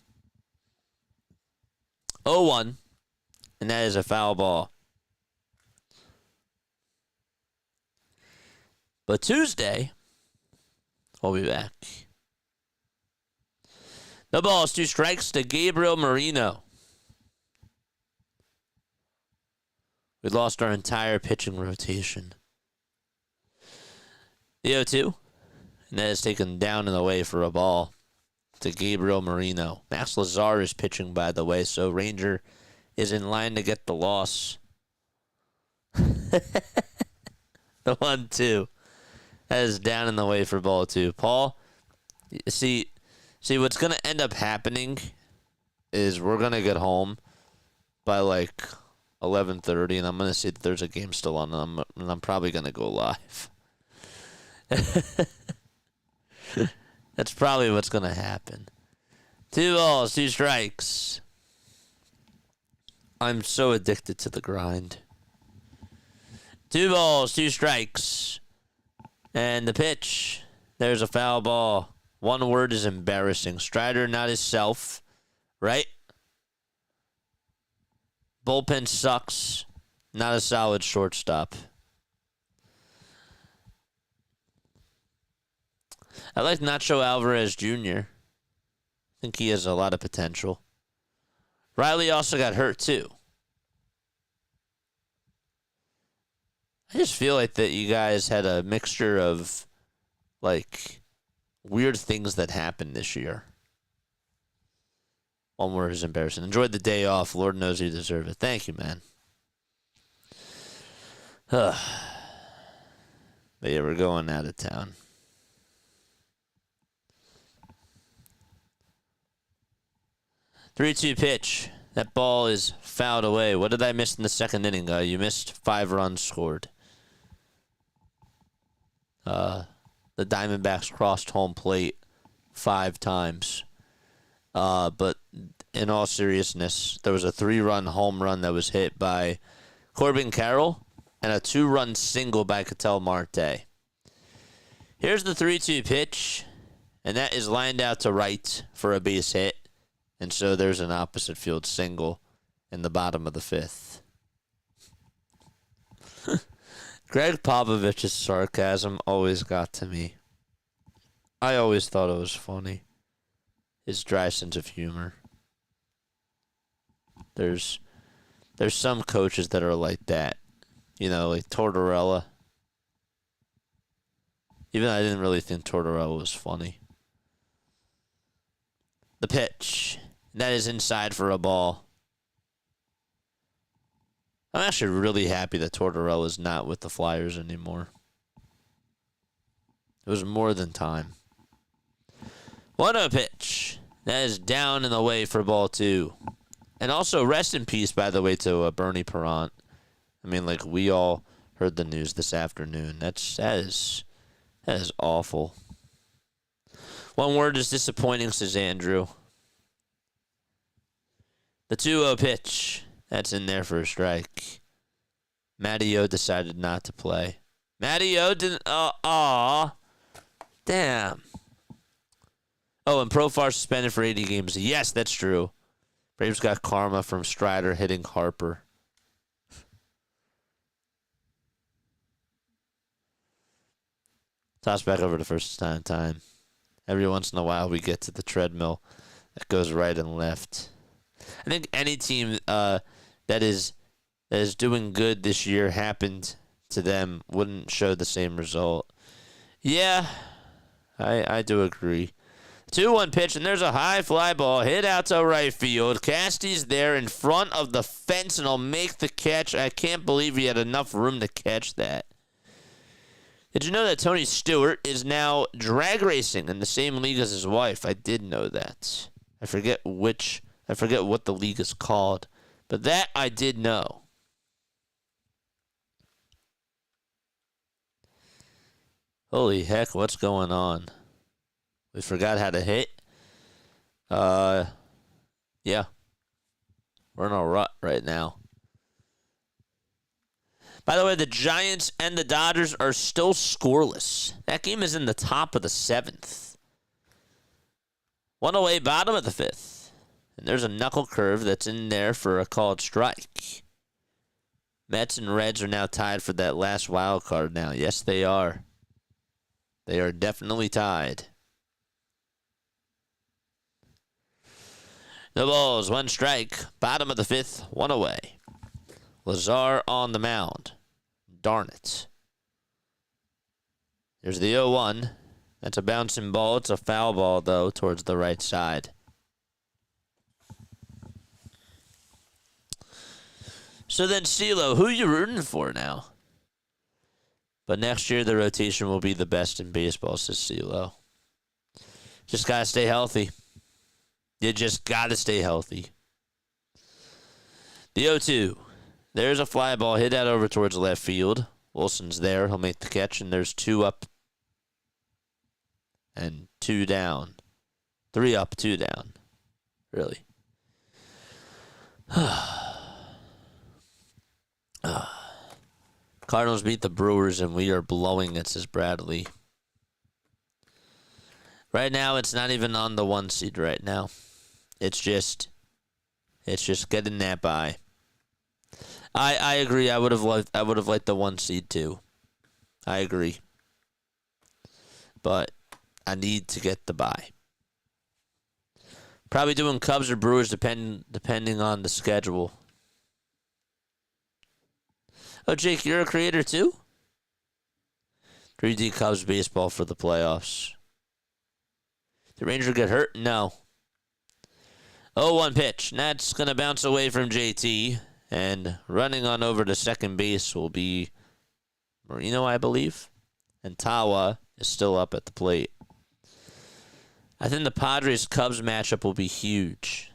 0-1, and that is a foul ball. But Tuesday, we'll be back. No balls, 2 strikes to Gabriel Marino. We lost our entire pitching rotation. The 0-2. And that is taken down and away for a ball to Gabriel Marino. Max Lazar is pitching, by the way, so Ranger is in line to get the loss. The 1-2. That is down and away for ball 2. Paul, see what's going to end up happening is we're going to get home by like 11:30, and I'm going to see that there's a game still on, and I'm probably going to go live. That's probably what's going to happen. 2 balls, 2 strikes. I'm so addicted to the grind. 2 balls, 2 strikes. And the pitch. There's a foul ball. One word is embarrassing. Strider not himself. Right? Bullpen sucks. Not a solid shortstop. I like Nacho Alvarez Jr. I think he has a lot of potential. Riley also got hurt too. I just feel like that you guys had a mixture of like weird things that happened this year. One word is embarrassing. Enjoyed the day off. Lord knows you deserve it. Thank you, man. But yeah, we're going out of town. 3-2 pitch. That ball is fouled away. What did I miss in the second inning? You missed 5 runs scored. The Diamondbacks crossed home plate 5 times. But in all seriousness, there was a 3-run home run that was hit by Corbin Carroll and a 2-run single by Ketel Marte. Here's the 3-2 pitch, and that is lined out to right for a base hit. And so there's an opposite field single in the bottom of the 5th. Greg Popovich's sarcasm always got to me. I always thought it was funny. His dry sense of humor. There's some coaches that are like that. You know, like Tortorella. Even I didn't really think Tortorella was funny. The pitch. That is inside for a ball. I'm actually really happy that Tortorella is not with the Flyers anymore. It was more than time. 1-0 pitch. That is down and away for ball 2. And also, rest in peace, by the way, to Bernie Parent. I mean, like, we all heard the news this afternoon. That is awful. One word is disappointing, says Andrew. The 2-0 pitch. That's in there for a strike. Matty O decided not to play. Matty O didn't... Damn. Oh, and Profar suspended for 80 games. Yes, that's true. Braves got karma from Strider hitting Harper. Toss back over to first time. Every once in a while we get to the treadmill that goes right and left. I think any team that is doing good this year happened to them wouldn't show the same result. Yeah, I do agree. 2-1 pitch, and there's a high fly ball hit out to right field. Casty's there in front of the fence, and he'll make the catch. I can't believe he had enough room to catch that. Did you know that Tony Stewart is now drag racing in the same league as his wife? I did know that. I forget what the league is called, but that I did know. Holy heck, what's going on? We forgot how to hit. Yeah. We're in a rut right now. By the way, the Giants and the Dodgers are still scoreless. That game is in the top of the 7th. 1 away, bottom of the 5th. And there's a knuckle curve that's in there for a called strike. Mets and Reds are now tied for that last wild card now. Yes, they are. They are definitely tied. No balls, one strike. Bottom of the fifth, one away. Lazar on the mound. Darn it. There's the 0-1. That's a bouncing ball. It's a foul ball, though, towards the right side. So then, CeeLo, who are you rooting for now? But next year, the rotation will be the best in baseball, says CeeLo. Just got to stay healthy. You just got to stay healthy. The 0-2. There's a fly ball hit out over towards left field. Wilson's there. He'll make the catch, and there's 2 up and 2 down. 3 up, 2 down. Really. Cardinals beat the Brewers, and we are blowing it, says Bradley. Right now, it's not even on the 1 seed right now. It's just getting that by. I agree. I would have liked the 1 seed too. I agree. But I need to get the bye. Probably doing Cubs or Brewers depending on the schedule. Oh, Jake, you're a creator too? 3D Cubs baseball for the playoffs. Did Ranger get hurt? No. 0-1 pitch. And that's going to bounce away from JT. And running on over to second base will be Marino, I believe. And Tawa is still up at the plate. I think the Padres-Cubs matchup will be huge.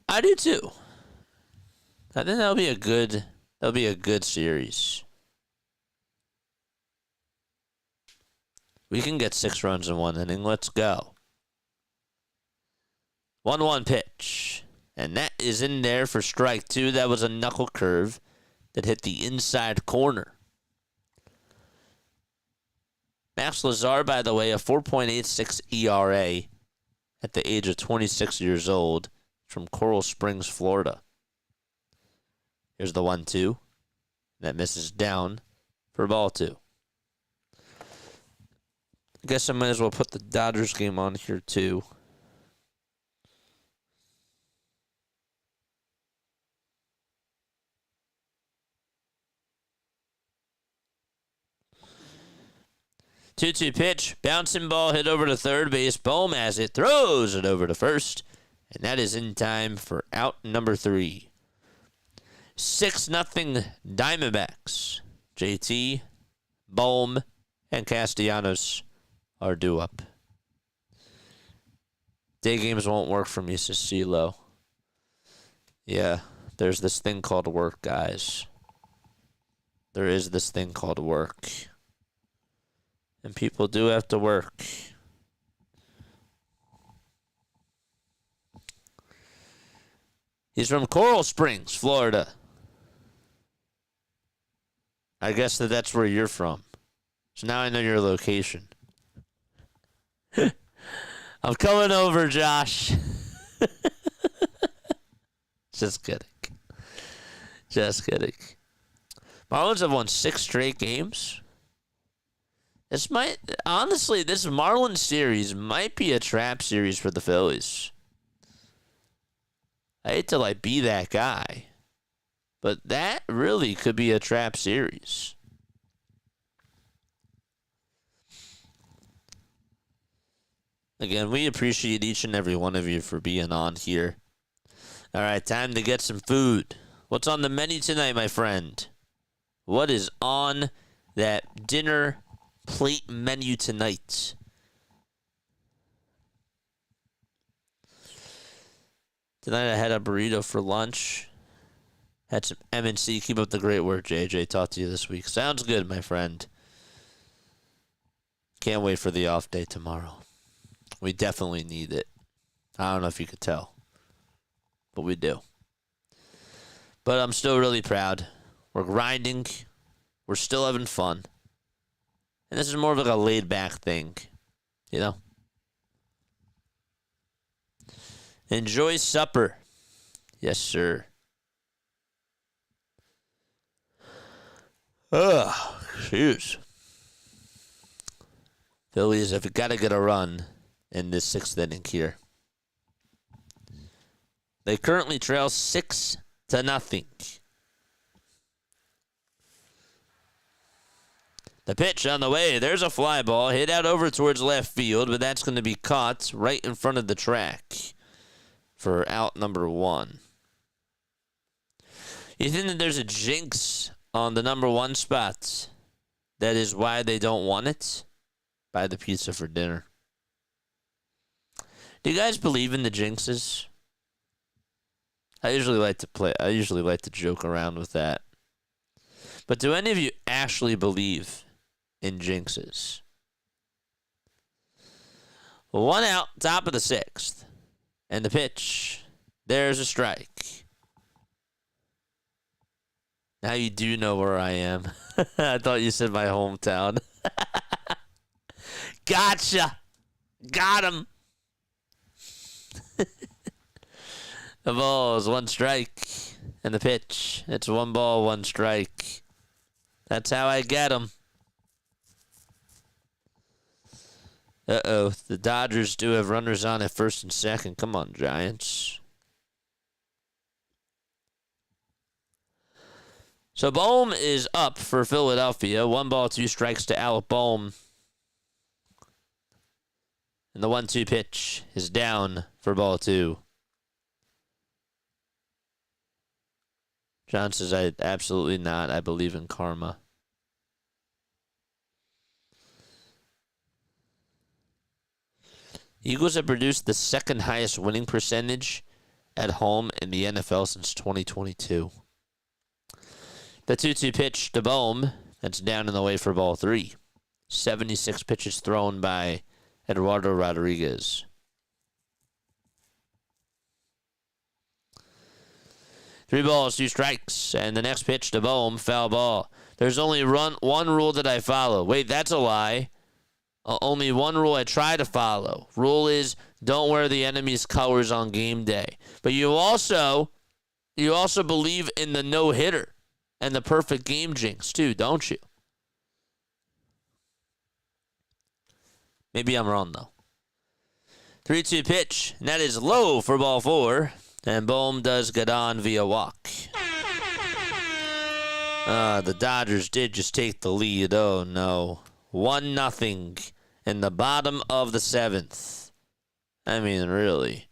I do too. I think that'll be a good series. We can get 6 runs in 1 inning. Let's go. 1-1 pitch. And that is in there for strike 2. That was a knuckle curve that hit the inside corner. Max Lazar, by the way, a 4.86 ERA at the age of 26 years old from Coral Springs, Florida. Here's the 1-2. That misses down for ball 2. I guess I might as well put the Dodgers game on here too. Two-two pitch, bouncing ball hit over to third base. Bohm has it, throws it over to first, and that is in time for out number 3. 6-0 Diamondbacks. JT, Bohm, and Castellanos are due up. Day games won't work for me, says CeeLo. Yeah, there's this thing called work, guys. There is this thing called work. And people do have to work. He's from Coral Springs, Florida. I guess that's where you're from. So now I know your location. I'm coming over, Josh. Just kidding. Just kidding. Marlins have won 6 straight games. This Marlins series might be a trap series for the Phillies. I hate to be that guy, but that really could be a trap series. Again, we appreciate each and every one of you for being on here. All right, time to get some food. What's on the menu tonight, my friend? What is on that dinner plate menu tonight? Tonight I had a burrito for lunch. Had some M&C. Keep up the great work, JJ. Talk to you this week. Sounds good, my friend. Can't wait for the off day tomorrow. We definitely need it. I don't know if you could tell, but we do. But I'm still really proud. We're grinding. We're still having fun. And this is more of a laid-back thing, you know? Enjoy supper. Yes, sir. Ugh, jeez. Phillies have got to get a run in this 6th inning here. They currently trail 6-0. The pitch on the way. There's a fly ball hit out over towards left field, but that's going to be caught right in front of the track for out number 1. You think that there's a jinx on the number 1 spot? That is why they don't want it? Buy the pizza for dinner. Do you guys believe in the jinxes? I usually like to joke around with that. But do any of you actually believe in jinxes? 1 out, top of the 6th. And the pitch. There's a strike. Now you do know where I am. I thought you said my hometown. Gotcha. Got him. The ball is 1 strike. And the pitch. It's 1 ball, 1 strike. That's how I get him. Uh-oh. The Dodgers do have runners on at 1st and 2nd. Come on, Giants. So Bohm is up for Philadelphia. 1 ball, 2 strikes to Alec Bohm. And the 1-2 pitch is down for ball 2. John says, I absolutely not. I believe in karma. Eagles have produced the 2nd highest winning percentage at home in the NFL since 2022. The 2-2 pitch to Bohm. That's down in the way for ball 3. 76 pitches thrown by Eduardo Rodriguez. Three balls, 2 strikes, and the next pitch to Bohm, foul ball. There's only one rule that I follow. Wait, that's a lie. Only one rule I try to follow. Rule is don't wear the enemy's colors on game day. But you also believe in the no-hitter and the perfect game jinx too, don't you? Maybe I'm wrong, though. 3-2 pitch, and that is low for ball 4. And Bohm does get on via walk. The Dodgers did just take the lead. Oh, no. 1-0 in the bottom of the 7th. I mean, really.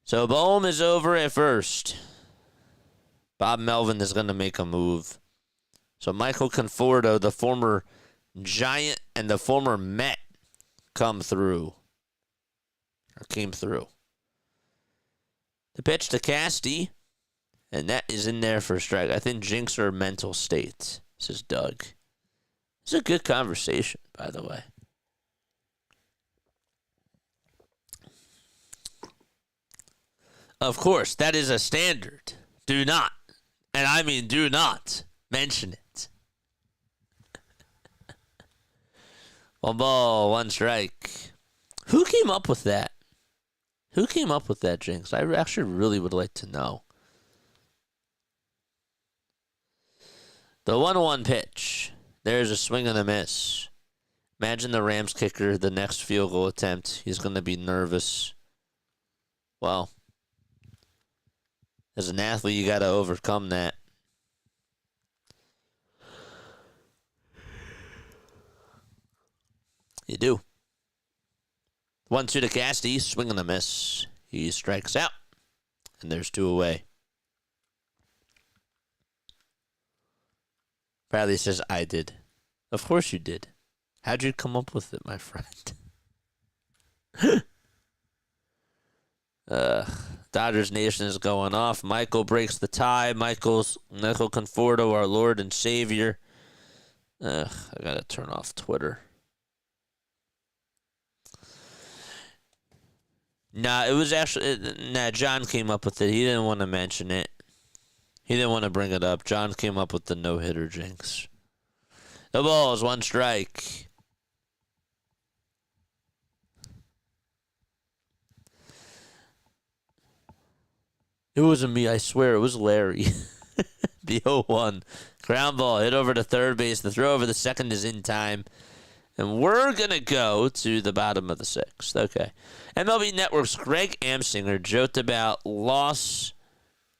So Bohm is over at first. Bob Melvin is going to make a move. So Michael Conforto, the former Giant and the former Met, came through. The pitch to Casty, and that is in there for a strike. I think jinx are mental states, says Doug. It's a good conversation, by the way. Of course, that is a standard. Do not, and I mean do not, mention it. 1 ball, 1 strike. Who came up with that? Who came up with that jinx? I actually really would like to know. The 1-1 pitch. There's a swing and a miss. Imagine the Rams kicker, the next field goal attempt. He's going to be nervous. Well, as an athlete, you got to overcome that. You do. 1-2 to Casty, swing and a miss. He strikes out, and there's 2 away. Bradley says, I did. Of course you did. How'd you come up with it, my friend? Dodgers Nation is going off. Michael breaks the tie. Michael Conforto, our Lord and Savior. I gotta turn off Twitter. Nah, it was actually... John came up with it. He didn't want to mention it. He didn't want to bring it up. John came up with the no-hitter jinx. The ball is 1 strike. It wasn't me, I swear. It was Larry. The 0-1. Ground ball hit over to third base. The throw over the second is in time. And we're going to go to the bottom of the 6th. Okay. MLB Network's Greg Amsinger joked about Los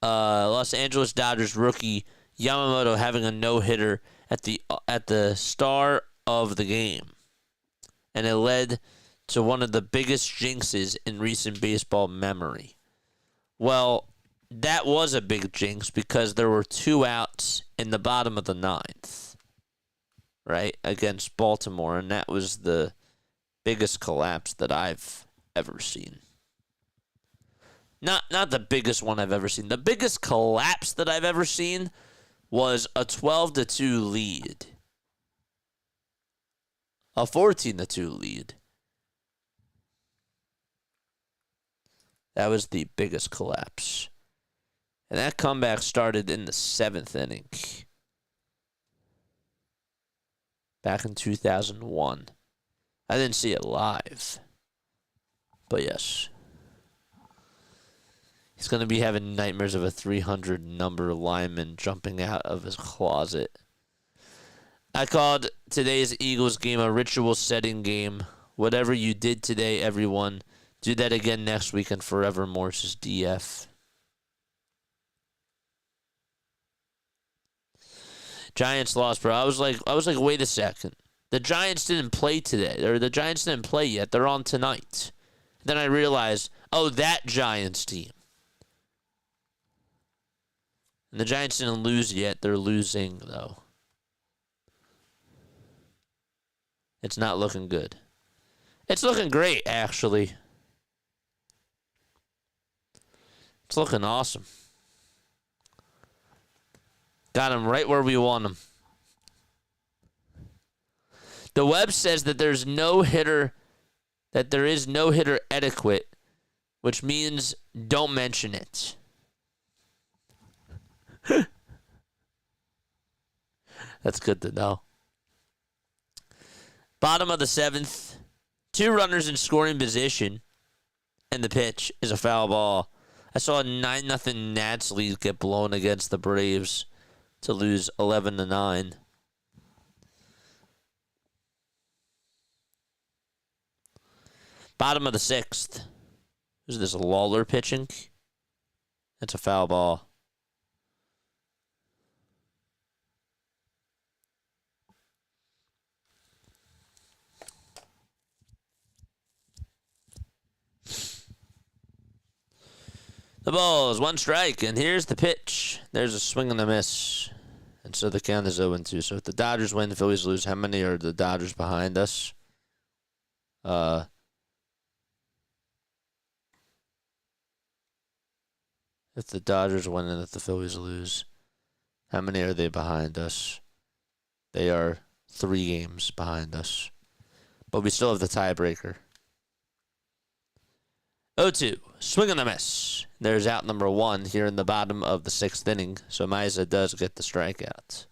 Angeles Dodgers rookie Yamamoto having a no-hitter at the start of the game. And it led to one of the biggest jinxes in recent baseball memory. Well, that was a big jinx because there were 2 outs in the bottom of the 9th, right, against Baltimore, and that was the biggest collapse that I've ever seen. Not the biggest one I've ever seen. The biggest collapse that I've ever seen was a 12-2 lead. A 14-2 lead. That was the biggest collapse. And that comeback started in the 7th inning. Back in 2001. I didn't see it live. But yes. He's going to be having nightmares of a 300 number lineman jumping out of his closet. I called today's Eagles game a ritual setting game. Whatever you did today, everyone, do that again next week and forevermore, says DF. Giants lost, bro. I was like, wait a second. The Giants didn't play today. Or the Giants didn't play yet. They're on tonight. Then I realized, oh, that Giants team. And the Giants didn't lose yet. They're losing, though. It's not looking good. It's looking great, actually. It's looking awesome. Got him right where we want him. The web says that there is no hitter etiquette, which means don't mention it. That's good to know. Bottom of the 7th, 2 runners in scoring position, and the pitch is a foul ball. I saw a 9-0 Nats lead get blown against the Braves to lose 11-9. Bottom of the 6th. Is this Lawler pitching? That's a foul ball. The ball is 1 strike, and here's the pitch. There's a swing and a miss. And so the count is 0-2. So if the Dodgers win, the Phillies lose. How many are the Dodgers behind us? If the Dodgers win and if the Phillies lose, how many are they behind us? They are 3 games behind us. But we still have the tiebreaker. 0-2. Swing and a miss. There's out number 1 here in the bottom of the 6th inning. So Miza does get the strikeout.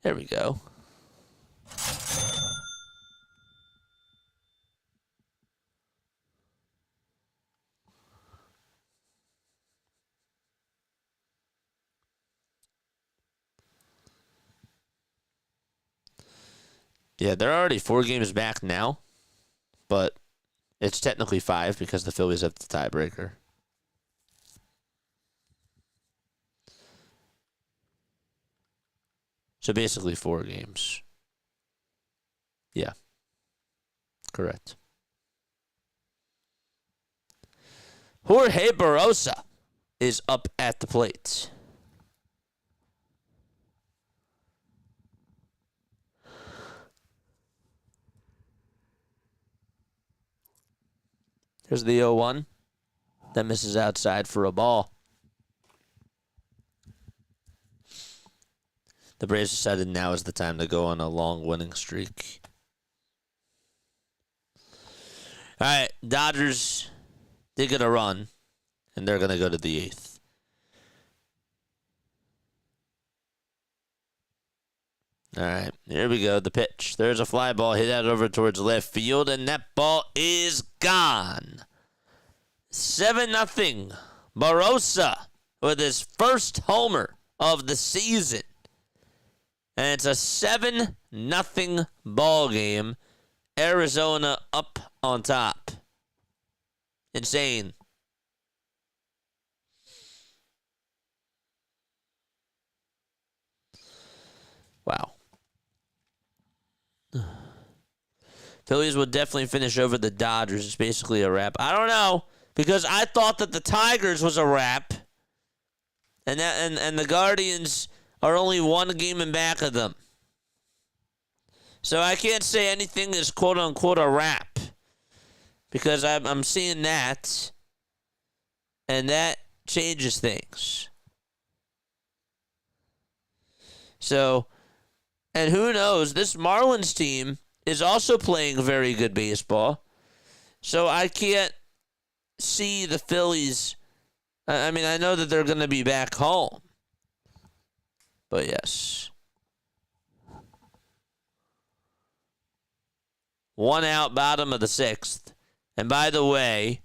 There we go. Yeah, they're already 4 games back now. But it's technically 5 because the Phillies have the tiebreaker. So basically 4 games. Yeah. Correct. Jorge Barrosa is up at the plate. Here's the 0-1. That misses outside for a ball. The Braves decided now is the time to go on a long winning streak. All right, Dodgers did get a run, and they're going to go to the 8th. All right, here we go. The pitch. There's a fly ball hit out over towards left field, and that ball is gone. 7-0. Barrosa with his first homer of the season. And it's a 7-0 ball game. Arizona up on top. Insane. Wow. Phillies would definitely finish over the Dodgers. It's basically a wrap. I don't know, because I thought that the Tigers was a wrap, and the Guardians are only one game in back of them. So I can't say anything is quote unquote a wrap, because I'm seeing that, and that changes things. So, and who knows? This Marlins team is also playing very good baseball. So I can't see the Phillies. I mean, I know that they're going to be back home. But yes. 1 out, bottom of the 6th. And by the way,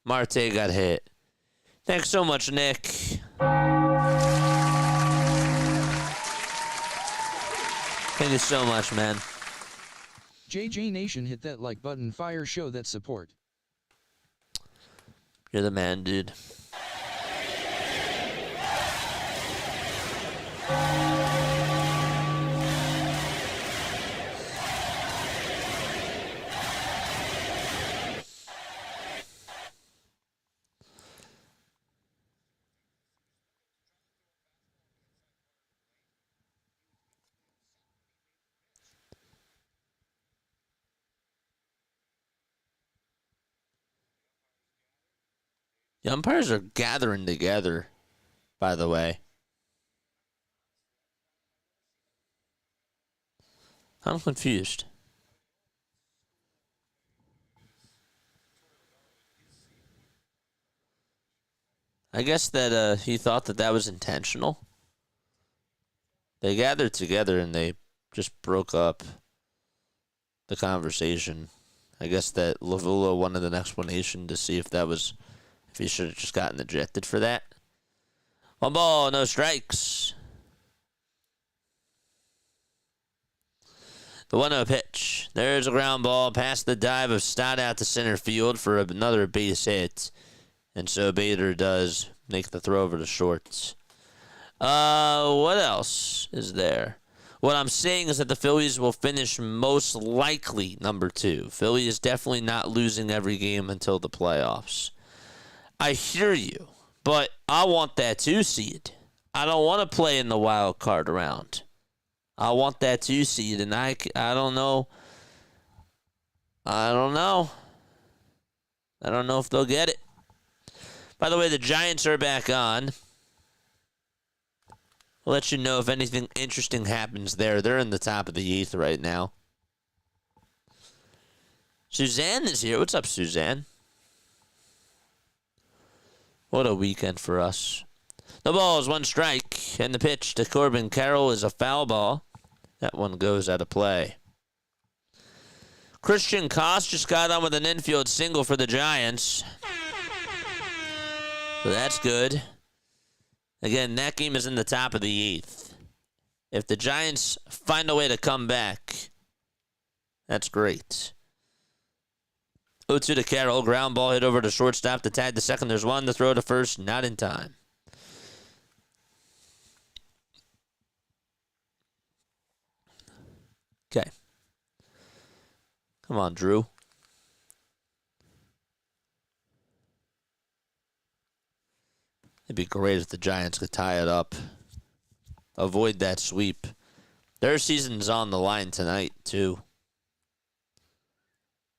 Marte got hit. Thanks so much, Nick. Thank you so much, man. JJ Nation, hit that like button, fire, show that support. You're the man, dude. The umpires are gathering together, by the way. I'm confused. I guess that he thought that was intentional. They gathered together and they just broke up the conversation. I guess that Lavula wanted an explanation to see if he should have just gotten ejected for that. 1 ball, no strikes. The 1-0 pitch. There's a ground ball past the dive of Stott out to center field for another base hit. And so Bader does make the throw over to short. What else is there? What I'm saying is that the Phillies will finish most likely number 2. Philly is definitely not losing every game until the playoffs. I hear you, but I want that 2 seed. I don't want to play in the wild card round. I want that 2 seed, and I don't know. I don't know if they'll get it. By the way, the Giants are back on. We'll let you know if anything interesting happens there. They're in the top of the 8th right now. Suzanne is here. What's up, Suzanne? What a weekend for us. The ball is 1 strike, and the pitch to Corbin Carroll is a foul ball. That one goes out of play. Christian Koss just got on with an infield single for the Giants. So that's good. Again, that game is in the top of the 8th. If the Giants find a way to come back, that's great. 0-2 to Carroll. Ground ball hit over to shortstop to tag the second. There's 1 to throw to first. Not in time. Okay. Come on, Drew. It'd be great if the Giants could tie it up. Avoid that sweep. Their season's on the line tonight, too.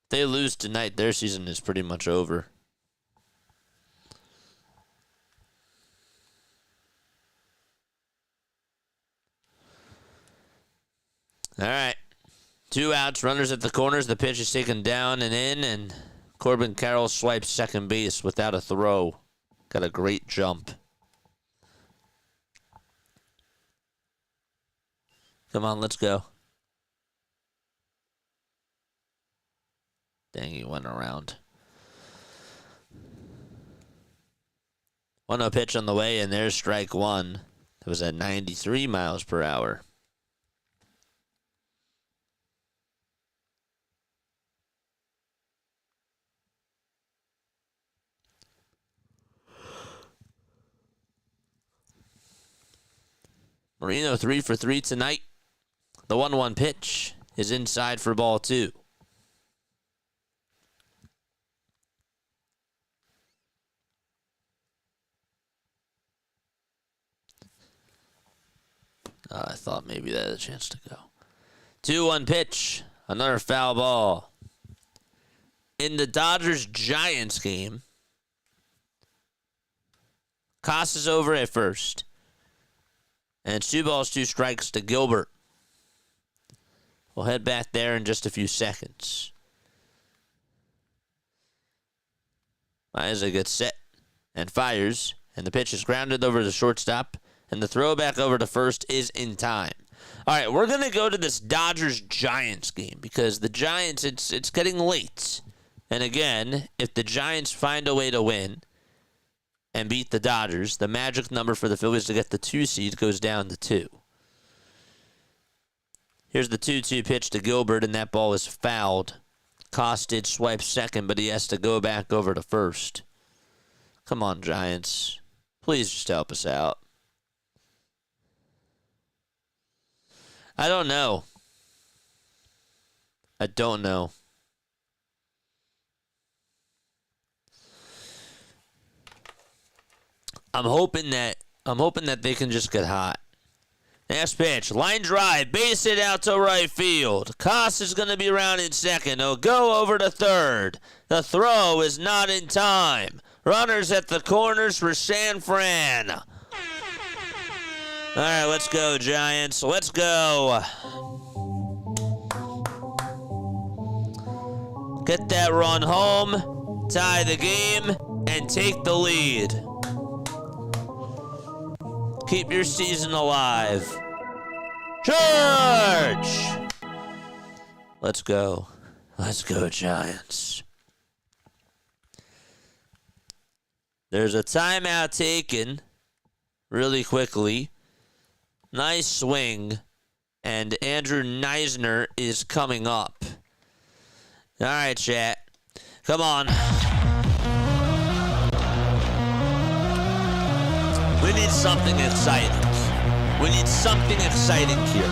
If they lose tonight, their season is pretty much over. All right. 2 outs, runners at the corners. The pitch is taken down and in, and Corbin Carroll swipes second base without a throw. Got a great jump. Come on, let's go. Dang, he went around. 1-0 pitch on the way, and there's strike 1. It was at 93 miles per hour. Marino 3 for 3 tonight. The 1-1 pitch is inside for ball 2. I thought maybe that had a chance to go. 2-1 pitch. Another foul ball. In the Dodgers-Giants game, Costa's over at first. And it's 2 balls, 2 strikes to Gilbert. We'll head back there in just a few seconds. Maeza gets set and fires. And the pitch is grounded over the shortstop. And the throw back over to first is in time. All right, we're going to go to this Dodgers-Giants game because the Giants, it's getting late. And again, if the Giants find a way to win and beat the Dodgers, the magic number for the Phillies to get the 2 seed goes down to 2. Here's the 2-2 pitch to Gilbert, and that ball is fouled. Kostic swipes second, but he has to go back over to first. Come on, Giants. Please just help us out. I don't know. I don't know. I'm hoping that they can just get hot. Next pitch, line drive, base hit out to right field. Costa's going to be around in second. He'll go over to third. The throw is not in time. Runners at the corners for San Fran. All right, let's go, Giants. Let's go. Get that run home, tie the game, and take the lead. Keep your season alive. Charge! Let's go. Let's go, Giants. There's a timeout taken really quickly. Nice swing. And Andrew Neisner is coming up. All right, chat. Come on. We need something exciting. We need something exciting here.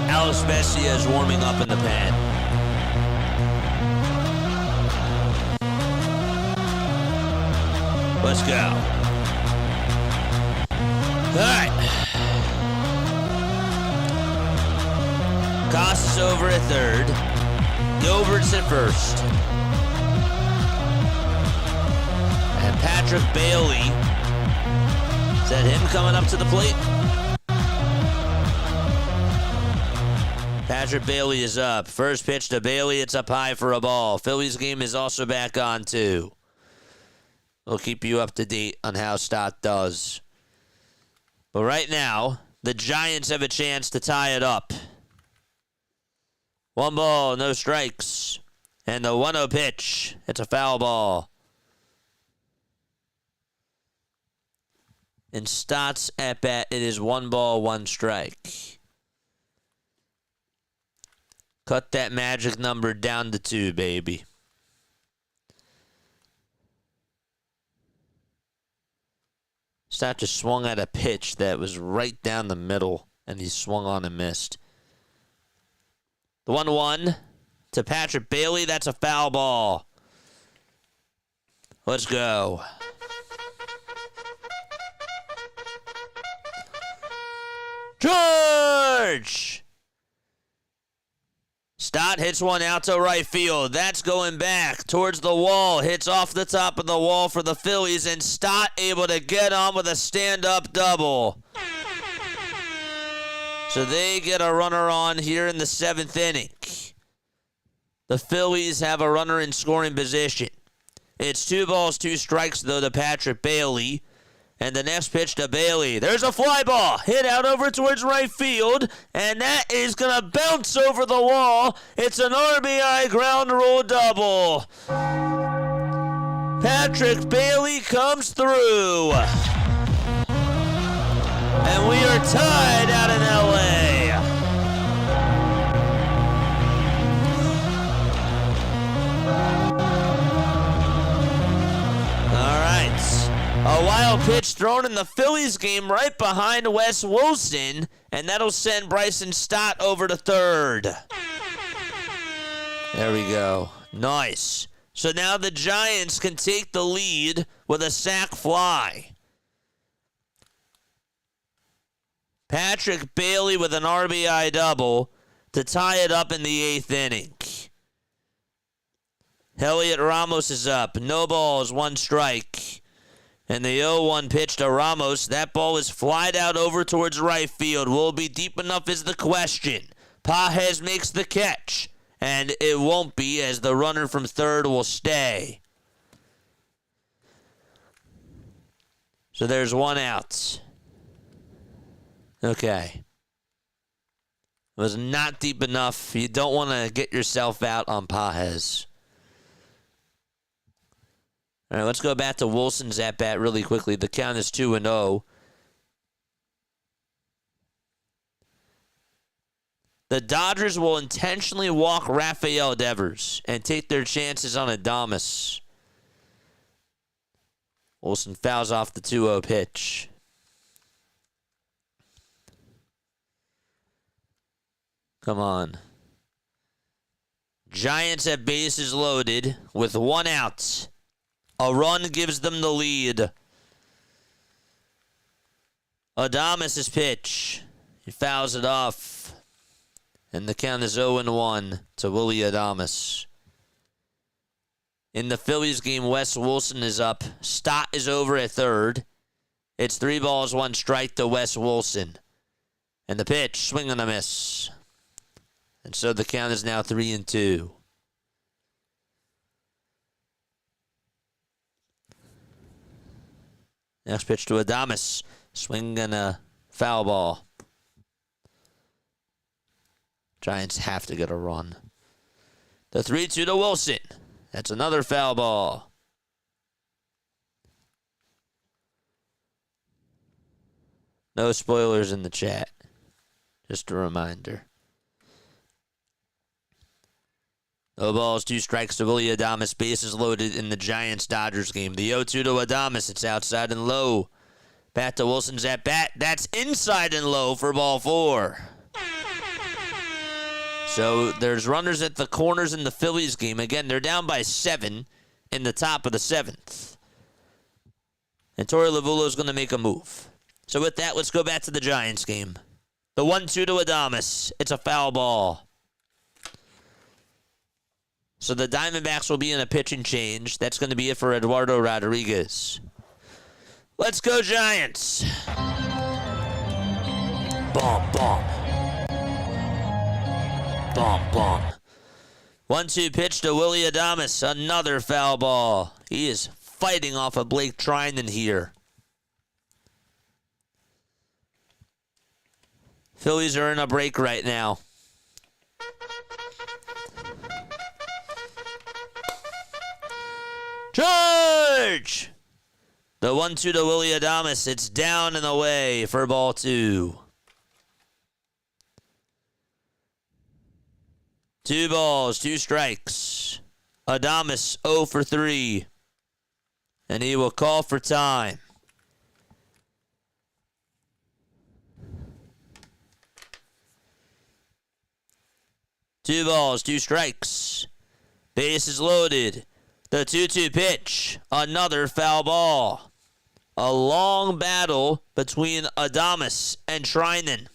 Alex Vesia is warming up in the pen. Let's go. All right. Costa's over at third. Gilbert's at first. And Patrick Bailey. Is that him coming up to the plate? Patrick Bailey is up. First pitch to Bailey. It's up high for a ball. Phillies game is also back on, too. We'll keep you up to date on how Stott does. But right now, the Giants have a chance to tie it up. 1 ball, no strikes. And the 1-0 pitch. It's a foul ball. In Stott's at bat, it is 1 ball, 1 strike. Cut that magic number down to 2, baby. Stott just swung at a pitch that was right down the middle, and he swung on and missed. The 1-1 to Patrick Bailey. That's a foul ball. Let's go. George! Stott hits one out to right field. That's going back towards the wall. Hits off the top of the wall for the Phillies, and Stott able to get on with a stand-up double. So they get a runner on here in the 7th inning. The Phillies have a runner in scoring position. It's 2 balls, 2 strikes, though, to Patrick Bailey. And the next pitch to Bailey. There's a fly ball. Hit out over towards right field. And that is going to bounce over the wall. It's an RBI ground rule double. Patrick Bailey comes through. And we are tied out in L.A. All right. A wild pitch thrown in the Phillies game right behind Wes Wilson, and that'll send Bryson Stott over to third. There we go. Nice. So now the Giants can take the lead with a sac fly. Patrick Bailey with an RBI double to tie it up in the 8th inning. Elliot Ramos is up. No balls, 1 strike. And the 0-1 pitch to Ramos. That ball is flied out over towards right field. Will it be deep enough is the question. Pages makes the catch. And it won't be, as the runner from third will stay. So there's 1 out. Okay. It was not deep enough. You don't want to get yourself out on Pages. All right, let's go back to Wilson's at-bat really quickly. The count is 2-0. The Dodgers will intentionally walk Rafael Devers and take their chances on Adames. Wilson fouls off the 2-0 pitch. Come on. Giants at bases loaded with 1 out. A run gives them the lead. Adames' pitch. He fouls it off. And the count is 0-1 to Willie Adames. In the Phillies game, Wes Wilson is up. Stott is over at third. It's 3 balls, 1 strike to Wes Wilson. And the pitch, swing and a miss. And so the count is now 3-2. Next pitch to Adames. Swing and a foul ball. Giants have to get a run. The 3-2 to Wilson. That's another foul ball. No spoilers in the chat. Just a reminder. No balls, 2 strikes to Willie Adames. Bases loaded in the Giants-Dodgers game. The 0-2 to Adames. It's outside and low. Back to Wilson's at bat. That's inside and low for ball 4. So there's runners at the corners in the Phillies game. Again, they're down by 7 in the top of the 7th. And Torey Lovullo is going to make a move. So with that, let's go back to the Giants game. The 1-2 to Adames. It's a foul ball. So the Diamondbacks will be in a pitching change. That's going to be it for Eduardo Rodriguez. Let's go, Giants. Bomb, bomb. Bomb, bomb. 1-2 pitch to Willie Adames. Another foul ball. He is fighting off of Blake Trinan here. Phillies are in a break right now. Charge! The 1-2 to Willie Adames. It's down and away for ball 2. 2 balls, 2 strikes. Adames 0 for 3. And he will call for time. Two balls, 2 strikes. Base is loaded. The 2-2 pitch. Another foul ball. A long battle between Adames and Trinan.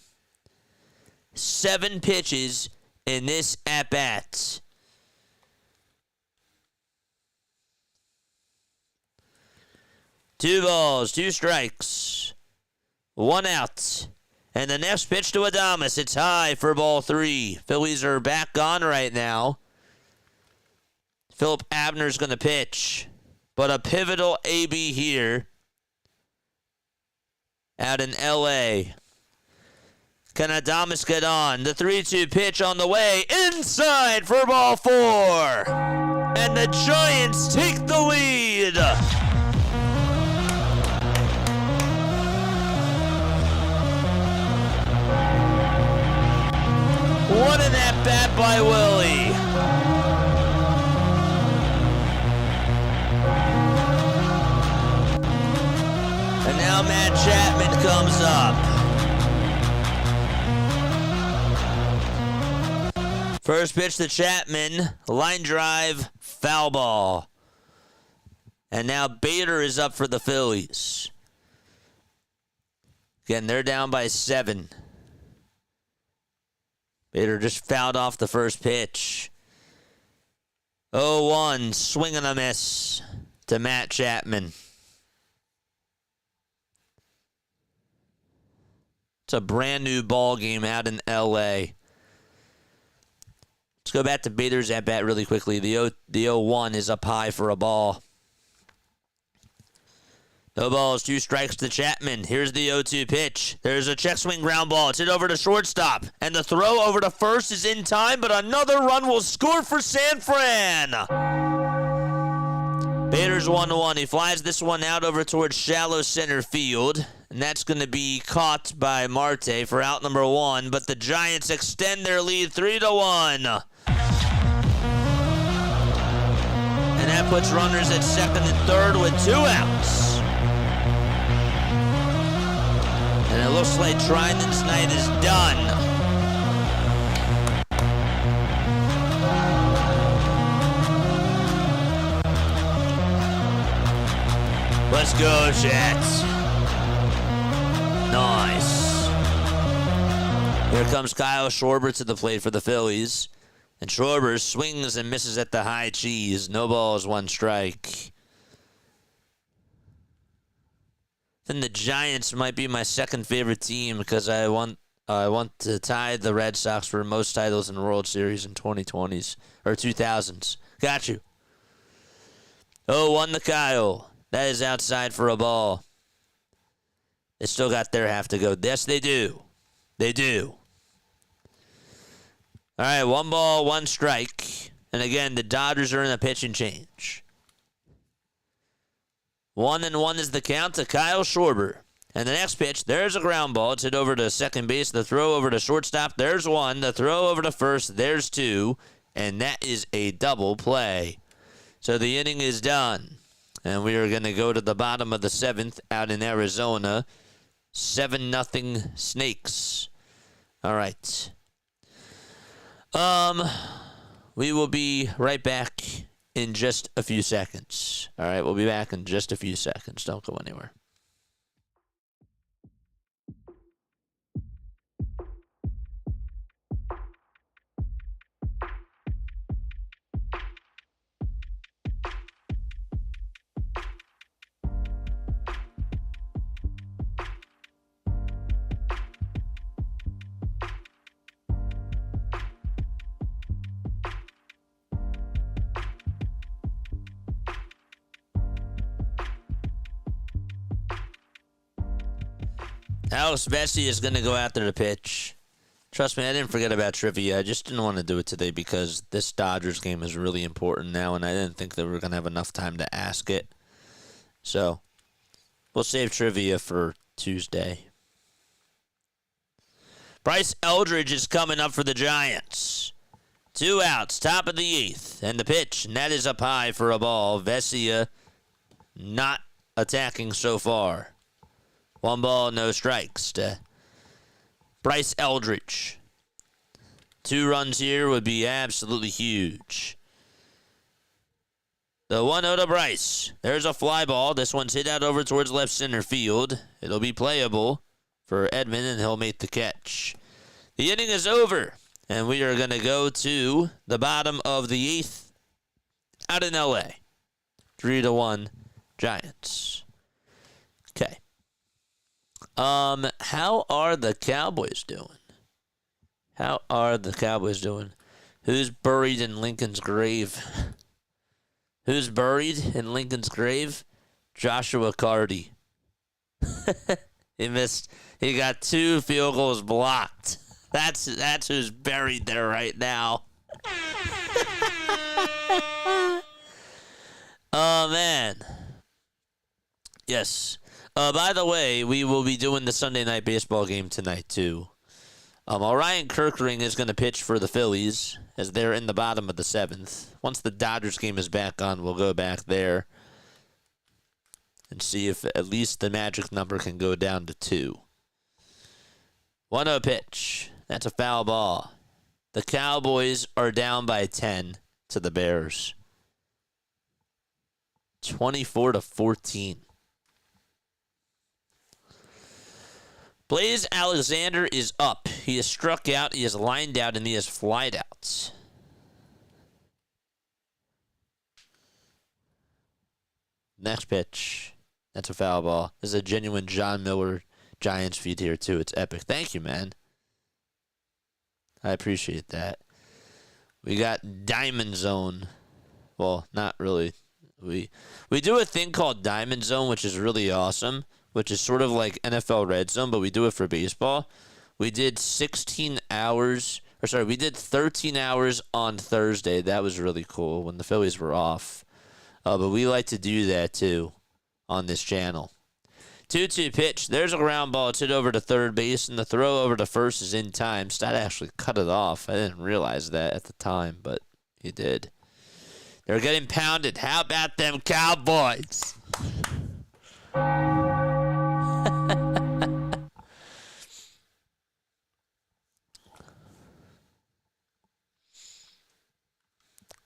7 pitches in this at-bat. Two balls, 2 strikes. 1 out. And the next pitch to Adames. It's high for ball 3. Phillies are back on right now. Philip Abner's going to pitch. But a pivotal AB here out in L.A. Can Adames get on? The 3-2 pitch on the way. Inside for ball 4. And the Giants take the lead. What an at-bat by Willie. And now Matt Chapman comes up. First pitch to Chapman, line drive, foul ball. And now Bader is up for the Phillies. Again, they're down by 7. Bader just fouled off the first pitch. 0-1, swing and a miss to Matt Chapman. It's a brand new ball game out in L.A. Let's go back to Bader's at bat really quickly. The 0-1 is up high for a ball. No balls, 2 strikes to Chapman. Here's the 0-2 pitch. There's a check swing ground ball. It's hit over to shortstop. And the throw over to first is in time, but another run will score for San Fran. Bader's 1-1. He flies this one out over towards shallow center field. And that's going to be caught by Marte for out number 1. But the Giants extend their lead 3-1. And that puts runners at second and third with 2 outs. And it looks like Trinan's night is done. Let's go, Jets. Nice. Here comes Kyle Schwarber to the plate for the Phillies. And Schwarber swings and misses at the high cheese. No balls, 1 strike. Then the Giants might be my second favorite team because I want to tie the Red Sox for most titles in the World Series in 2020s or 2000s. Got you. 0-1 to Kyle. That is outside for a ball. They still got their half to go. Yes, they do. They do. All right, 1 ball, 1 strike. And again, the Dodgers are in a pitching change. 1-1 is the count to Kyle Schwarber. And the next pitch, there's a ground ball. It's hit over to second base. The throw over to shortstop. There's 1. The throw over to first. There's 2. And that is a double play. So the inning is done. And we are going to go to the bottom of the 7th out in Arizona. 7-0 Snakes. All right. We will be right back in just a few seconds. All right, we'll be back in just a few seconds. Don't go anywhere. Alex Bessie is going to go after the pitch. Trust me, I didn't forget about trivia. I just didn't want to do it today because this Dodgers game is really important now, and I didn't think that we were going to have enough time to ask it. So, we'll save trivia for Tuesday. Bryce Eldridge is coming up for the Giants. 2 outs, top of the 8th, and the pitch, and that is up high for a ball. Vesia not attacking so far. 1 ball, no strikes to Bryce Eldridge. 2 runs here would be absolutely huge. The 1-0 to Bryce. There's a fly ball. This one's hit out over towards left center field. It'll be playable for Edman, and he'll make the catch. The inning is over, and we are going to go to the bottom of the 8th out in L.A. 3-1 Giants. Okay. How are the Cowboys doing? How are the Cowboys doing? Who's buried in Lincoln's grave? Who's buried in Lincoln's grave? Joshua Carty. He missed. He got 2 field goals blocked. That's who's buried there right now. Oh, man. Yes. By the way, we will be doing the Sunday night baseball game tonight, too. Orion Kirkring is going to pitch for the Phillies as they're in the bottom of the 7th. Once the Dodgers game is back on, we'll go back there. and see if at least the magic number can go down to 2. 1-0 pitch. That's a foul ball. The Cowboys are down by 10 to the Bears. 24-14. Blaze Alexander is up. He is struck out, he is lined out, and he has flied out. Next pitch. That's a foul ball. This is a genuine John Miller Giants feed here, too. It's epic. Thank you, man. I appreciate that. We got Diamond Zone. Well, not really. We do a thing called Diamond Zone, which is really awesome, which is sort of like NFL Red Zone, but we do it for baseball. We did 13 hours on Thursday. That was really cool when the Phillies were off. But we like to do that, too, on this channel. 2-2 pitch. There's a ground ball. It's hit over to third base, and the throw over to first is in time. Stat actually cut it off. I didn't realize that at the time, but he did. They're getting pounded. How about them Cowboys?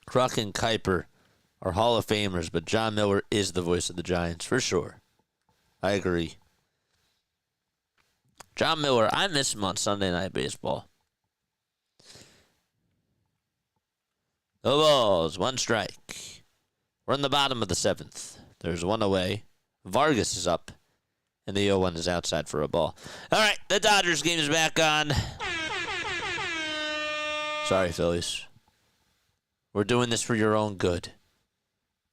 Kruk and Kuiper are Hall of Famers, but John Miller is the voice of the Giants, for sure. I agree. John Miller, I miss him on Sunday Night Baseball. No balls, 1 strike. We're in the bottom of the 7th. There's 1 away. Vargas is up, and the 0-1 is outside for a ball. All right, the Dodgers game is back on. Sorry, Phillies. We're doing this for your own good.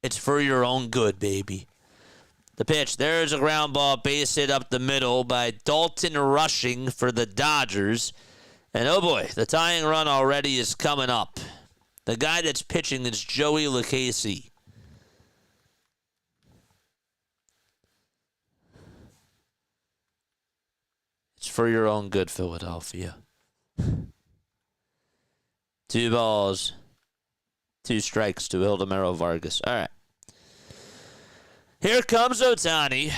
It's for your own good, baby. The pitch, there's a ground ball, base hit up the middle by Dalton Rushing for the Dodgers. And oh boy, the tying run already is coming up. The guy that's pitching is Joey Lucchesi. It's for your own good, Philadelphia. 2 balls, 2 strikes to Ildemaro Vargas. All right. Here comes Ohtani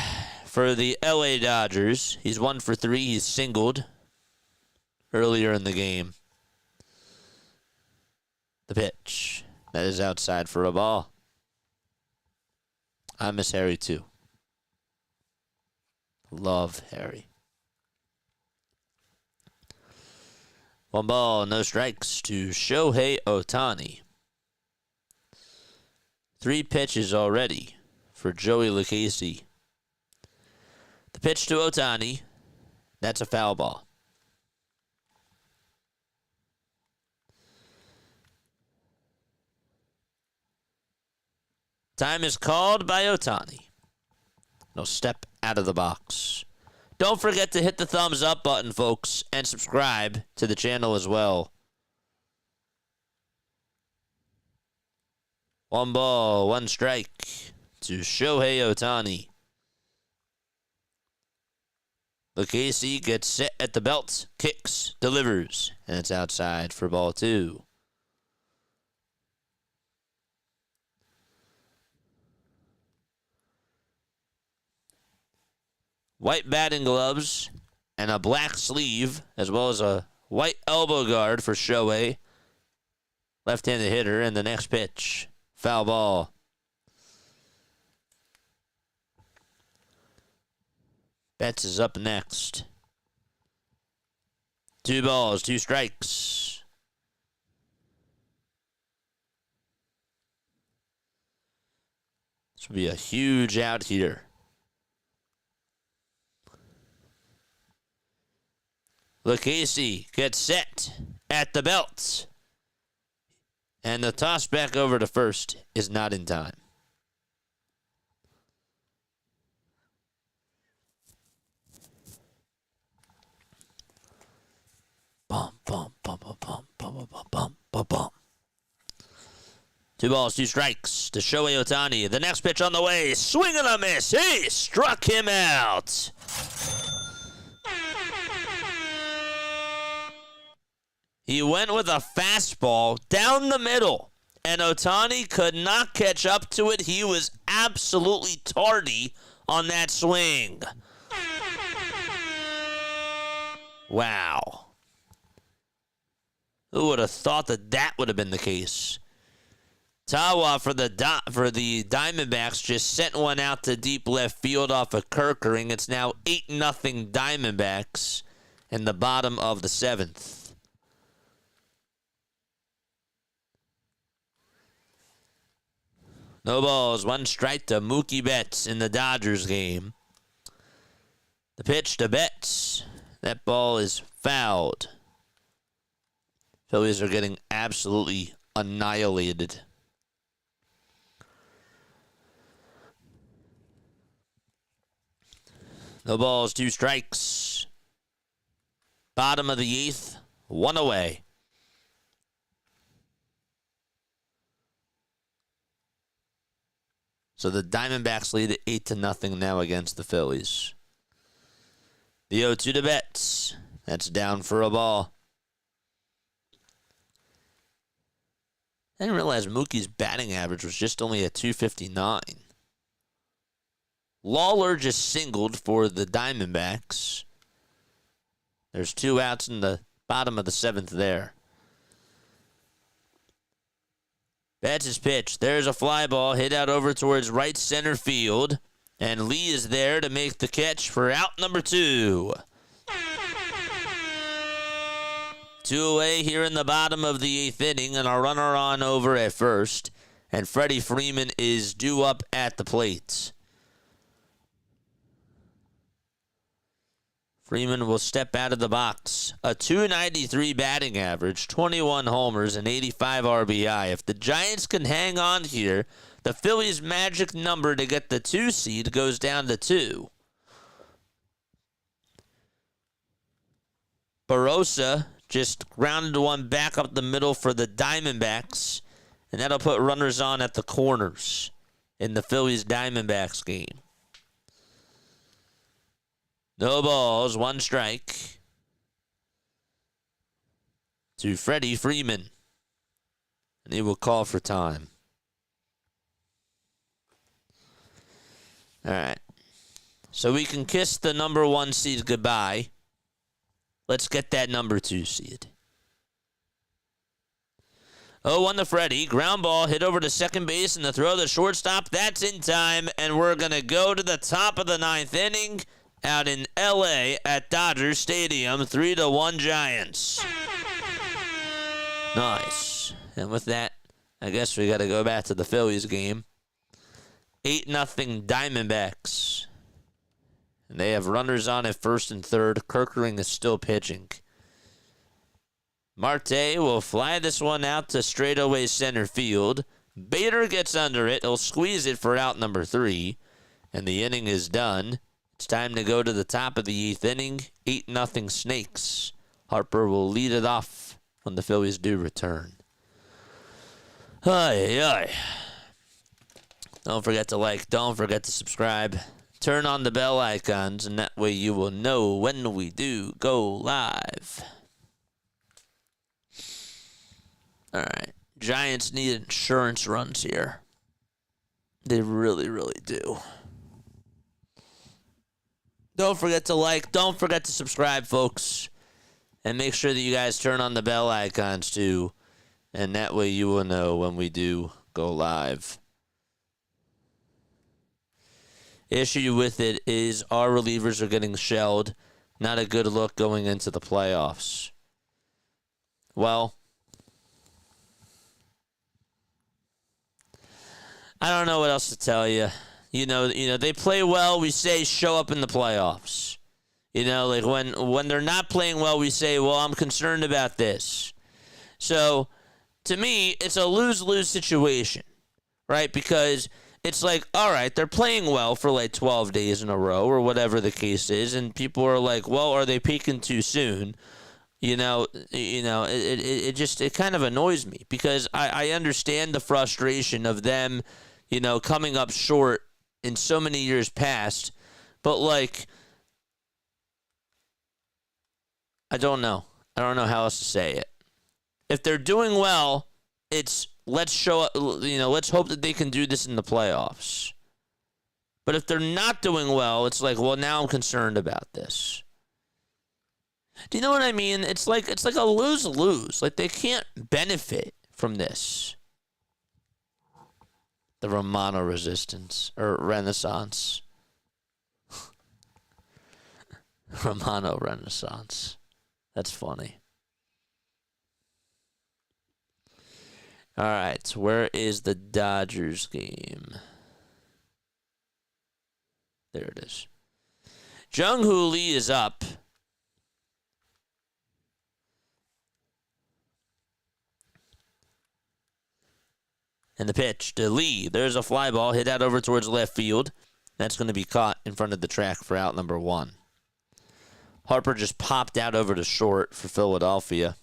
for the LA Dodgers. He's 1 for 3. He's singled earlier in the game. The pitch. That is outside for a ball. I miss Harry too. Love Harry. 1 ball, no strikes to Shohei Ohtani. 3 pitches already for Joey Lucchesi. The pitch to Ohtani. That's a foul ball. Time is called by Ohtani. No step out of the box. Don't forget to hit the thumbs up button, folks, and subscribe to the channel as well. 1 ball, 1 strike to Shohei Ohtani. Lucchesi gets set at the belt, kicks, delivers, and it's outside for ball 2. White batting gloves and a black sleeve, as well as a white elbow guard for Shohei. Left-handed hitter, and the next pitch. Foul ball. Betts is up next. 2 balls, 2 strikes. This will be a huge out here. Lucchesi gets set at the belt. And the toss back over to first is not in time. Bum, bum, bum, bum, bum, bum, bum, bum, bum, bum. 2 balls, 2 strikes to Shohei Ohtani. The next pitch on the way. Swing and a miss. He struck him out. He went with a fastball down the middle, and Ohtani could not catch up to it. He was absolutely tardy on that swing. Wow. Who would have thought that that would have been the case? Tawa for the Diamondbacks just sent one out to deep left field off of Kirkering. It's now 8-0 Diamondbacks in the bottom of the 7th. No balls, 1 strike to Mookie Betts in the Dodgers game. The pitch to Betts. That ball is fouled. Phillies are getting absolutely annihilated. No balls, 2 strikes. Bottom of the 8th, 1 away. So the Diamondbacks lead at 8-0 now against the Phillies. The 0-2 to Betts. That's down for a ball. I didn't realize Mookie's batting average was just only at 259. Lawler just singled for the Diamondbacks. There's 2 outs in the bottom of the 7th there. Betts' pitch. There's a fly ball hit out over towards right center field. And Lee is there to make the catch for out number 2. 2 away here in the bottom of the 8th inning, and a runner on over at first. And Freddie Freeman is due up at the plate. Freeman will step out of the box. A 293 batting average, 21 homers, and 85 RBI. If the Giants can hang on here, the Phillies' magic number to get the 2 seed goes down to 2. Barossa just grounded one back up the middle for the Diamondbacks, and that'll put runners on at the corners in the Phillies-Diamondbacks game. No balls, 1 strike to Freddie Freeman, and he will call for time. All right, so we can kiss the number 1 seed goodbye. Let's get that number 2 seed. 0-1 to Freddie. Ground ball hit over to second base, and the throw to shortstop. That's in time, and we're going to go to the top of the 9th inning out in L.A. at Dodger Stadium. 3-1 Giants. Nice. And with that, I guess we got to go back to the Phillies game. 8-0 Diamondbacks. And they have runners on at first and third. Kirkering is still pitching. Marte will fly this one out to straightaway center field. Bader gets under it. He'll squeeze it for out number 3. And the inning is done. It's time to go to the top of the 8th inning. 8-0 Snakes. Harper will lead it off when the Phillies do return. Ay. Don't forget to like. Don't forget to subscribe. Turn on the bell icons, and that way you will know when we do go live. All right. Giants need insurance runs here. They really, really do. Don't forget to like. Don't forget to subscribe, folks. And make sure that you guys turn on the bell icons, too. And that way you will know when we do go live. Issue with it is our relievers are getting shelled. Not a good look going into the playoffs. Well, I don't know what else to tell you. You know, they play well, we say show up in the playoffs. You know, like when they're not playing well, we say, well, I'm concerned about this. So, to me, it's a lose-lose situation, right? Because it's like, all right, they're playing well for like 12 days in a row or whatever the case is, and people are like, well, are they peaking too soon? It kind of annoys me because I understand the frustration of them, coming up short in so many years past, but like, I don't know how else to say it. If they're doing well, it's let's show up. Let's hope that they can do this in the playoffs. But if they're not doing well, it's like, well, now I'm concerned about this. Do you know what I mean? It's like a lose-lose. Like, they can't benefit from this. The Romano resistance or Renaissance. Romano Renaissance. That's funny. All right, so where is the Dodgers game? There it is. Jung-Hoo Lee is up. And the pitch to Lee. There's a fly ball hit out over towards left field. That's going to be caught in front of the track for out number 1. Harper just popped out over to short for Philadelphia.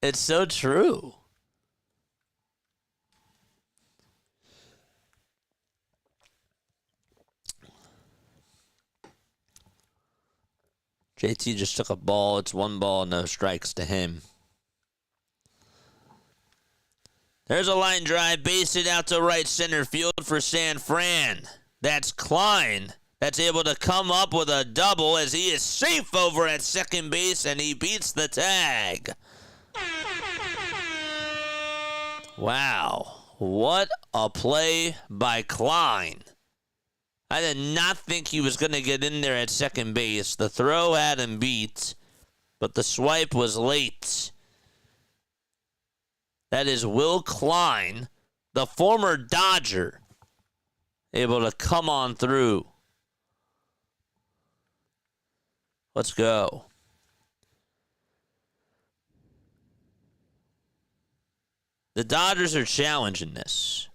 It's so true. JT just took a ball. It's 1 ball, no strikes to him. There's a line drive, base it out to right center field for San Fran. That's Klein. That's able to come up with a double as he is safe over at second base and he beats the tag. Wow. What a play by Klein. I did not think he was going to get in there at second base. The throw had him beat, but the swipe was late. That is Will Klein, the former Dodger, able to come on through. Let's go. The Dodgers are challenging this.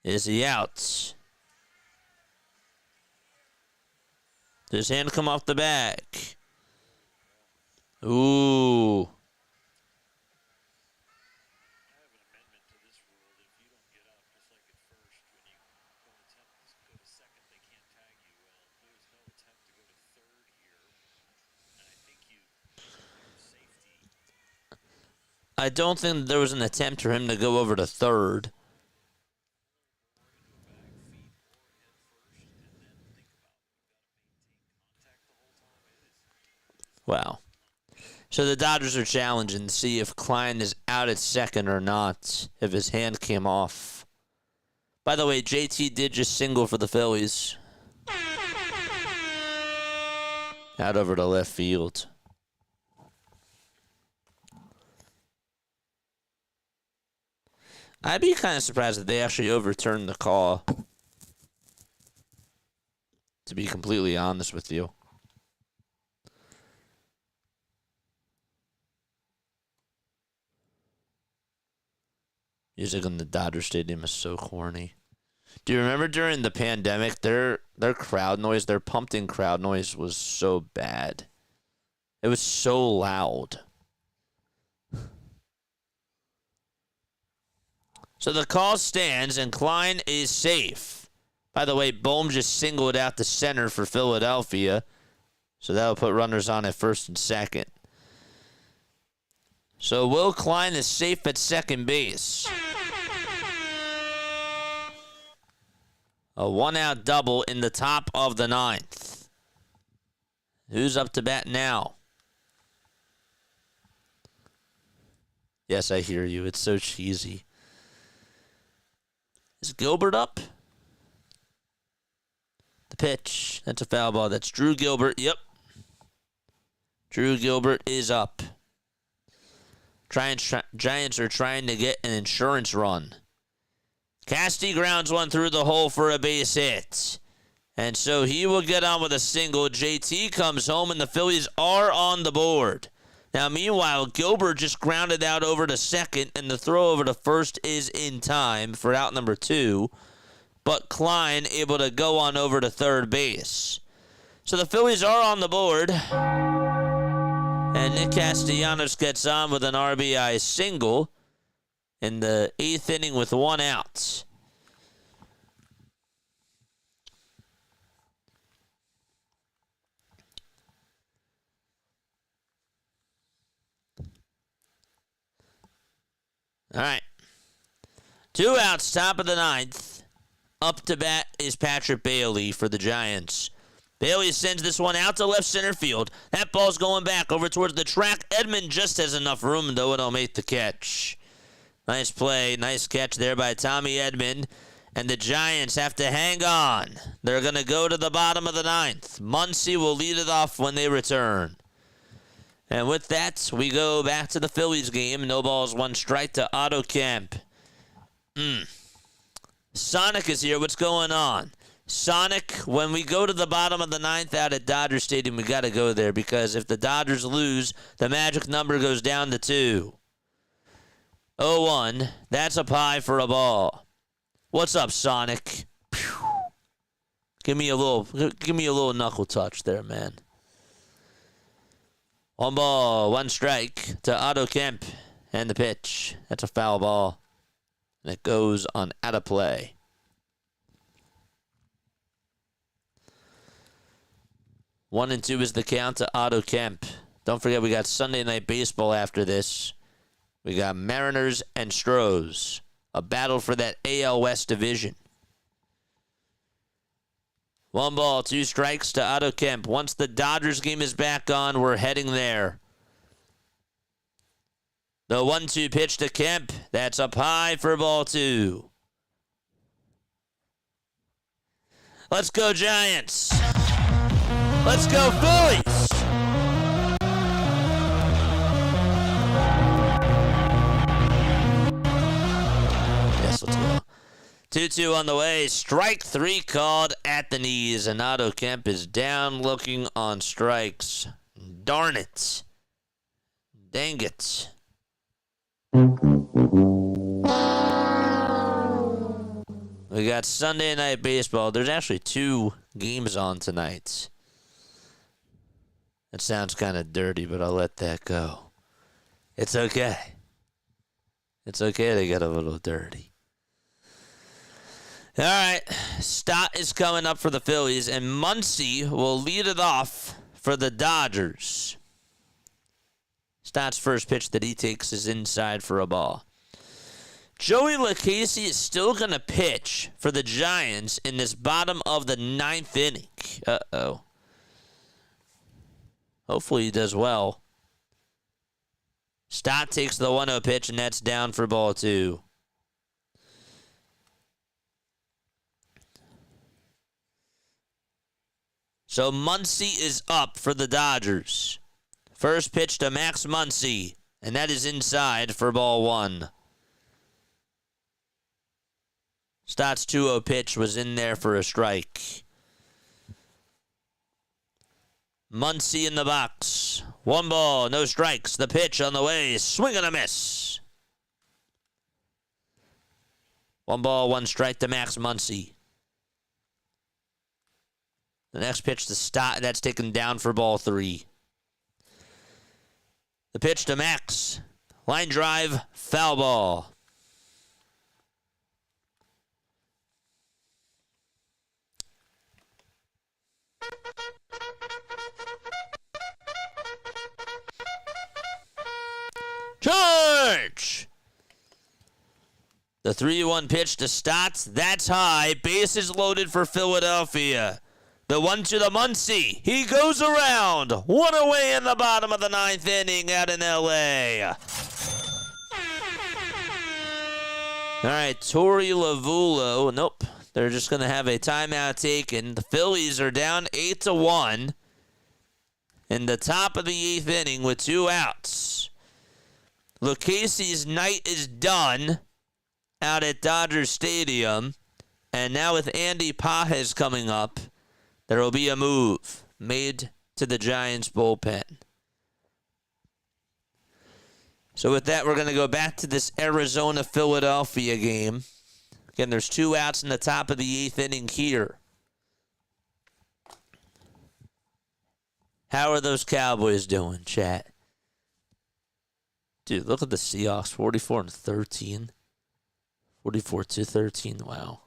Is he out? Does his hand come off the back? Ooh. I don't think there was an attempt for him to go over to third. Wow. So the Dodgers are challenging to see if Klein is out at second or not, if his hand came off. By the way, JT did just single for the Phillies. Out over to left field. I'd be kind of surprised if they actually overturned the call, to be completely honest with you. Music in the Dodger Stadium is so corny. Do you remember during the pandemic, their crowd noise, their pumped-in crowd noise was so bad. It was so loud. So the call stands, and Klein is safe. By the way, Bohm just singled out the center for Philadelphia, so that'll put runners on at first and second. So Will Klein is safe at second base. A 1-out double in the top of the 9th. Who's up to bat now? Yes, I hear you. It's so cheesy. Is Gilbert up? The pitch. That's a foul ball. That's Drew Gilbert. Yep. Drew Gilbert is up. Giants are trying to get an insurance run. Casty grounds one through the hole for a base hit. And so he will get on with a single. JT comes home, and the Phillies are on the board. Now, meanwhile, Gilbert just grounded out over to second, and the throw over to first is in time for out number 2. But Klein able to go on over to third base. So the Phillies are on the board. And Nick Castellanos gets on with an RBI single in the 8th inning with 1 out. All right. 2 outs, top of the 9th. Up to bat is Patrick Bailey for the Giants. Bailey sends this one out to left center field. That ball's going back over towards the track. Edman just has enough room, though it'll make the catch. Nice play, nice catch there by Tommy Edman. And the Giants have to hang on. They're going to go to the bottom of the 9th. Muncy will lead it off when they return. And with that, we go back to the Phillies game. No balls, 1 strike to Otto Kemp. Sonic is here. What's going on? Sonic, when we go to the bottom of the 9th out at Dodger Stadium, we got to go there because if the Dodgers lose, the magic number goes down to 2. 0-1. That's a pie for a ball. What's up, Sonic? Pew. Give me a little knuckle touch there, man. 1 ball, 1 strike to Otto Kemp. And the pitch. That's a foul ball. And it goes on out of play. One and 2 is the count to Otto Kemp. Don't forget, we got Sunday Night Baseball after this. We got Mariners and Stros. A battle for that AL West division. 1 ball, 2 strikes to Otto Kemp. Once the Dodgers game is back on, we're heading there. The 1-2 pitch to Kemp. That's up high for ball 2. Let's go, Giants. Let's go, Phillies. Yes, let's go. 2-2 on the way. Strike 3 called at the knees. And Otto Kemp is down looking on strikes. Darn it. Dang it. We got Sunday Night Baseball. There's actually 2 games on tonight. That sounds kind of dirty, but I'll let that go. It's okay. It's okay to get a little dirty. All right. Stott is coming up for the Phillies, and Muncy will lead it off for the Dodgers. Stott's first pitch that he takes is inside for a ball. Joey LaCasey is still going to pitch for the Giants in this bottom of the 9th inning. Uh-oh. Hopefully he does well. Stott takes the 1-0 pitch, and that's down for ball 2. So Muncy is up for the Dodgers. First pitch to Max Muncy, and that is inside for ball 1. Stott's 2-0 pitch was in there for a strike. Muncy in the box. 1 ball, no strikes. The pitch on the way. Swing and a miss. 1 ball, 1 strike to Max Muncy. The next pitch to Stott, that's taken down for ball 3. The pitch to Max. Line drive, foul ball. Charge! The 3-1 pitch to Stotts. That's high. Bases loaded for Philadelphia. The 1 to the Muncy. He goes around. 1 away in the bottom of the 9th inning out in L.A. All right, Torey Lavulo. Nope. They're just going to have a timeout taken. The Phillies are down 8-1 in the top of the 8th inning with 2 outs. LaCasey's night is done out at Dodger Stadium. And now with Andy Pages coming up, there will be a move made to the Giants bullpen. So with that, we're going to go back to this Arizona-Philadelphia game. Again, there's 2 outs in the top of the 8th inning here. How are those Cowboys doing, chat? Dude, look at the Seahawks, 44-13. 44-13, wow.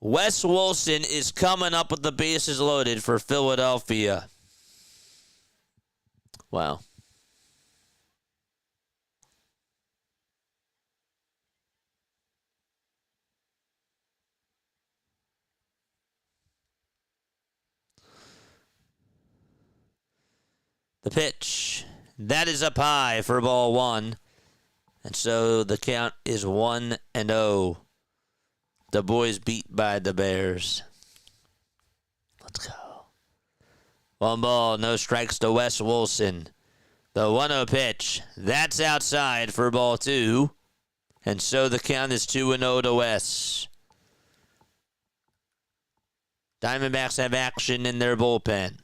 Wes Wilson is coming up with the bases loaded for Philadelphia. Wow. The pitch. That is up high for ball one. And so the count is 1-0. The boys beat by the Bears. Let's go. 1 ball, no strikes to Wes Wilson. The 1-0 pitch. That's outside for ball two. And so the count is 2-0 to Wes. Diamondbacks have action in their bullpen.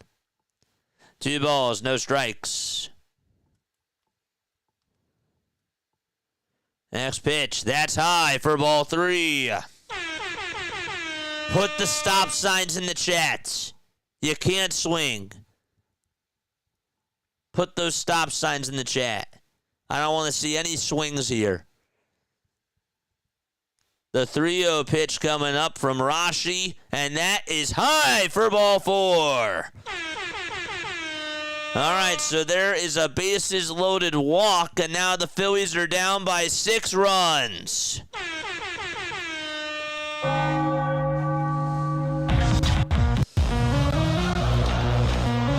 2 balls, no strikes. Next pitch. That's high for ball three. Put the stop signs in the chat. You can't swing. Put those stop signs in the chat. I don't want to see any swings here. The 3-0 pitch coming up from Rashi, and that is high for ball four. All right, so there is a bases loaded walk, and now the Phillies are down by 6 runs.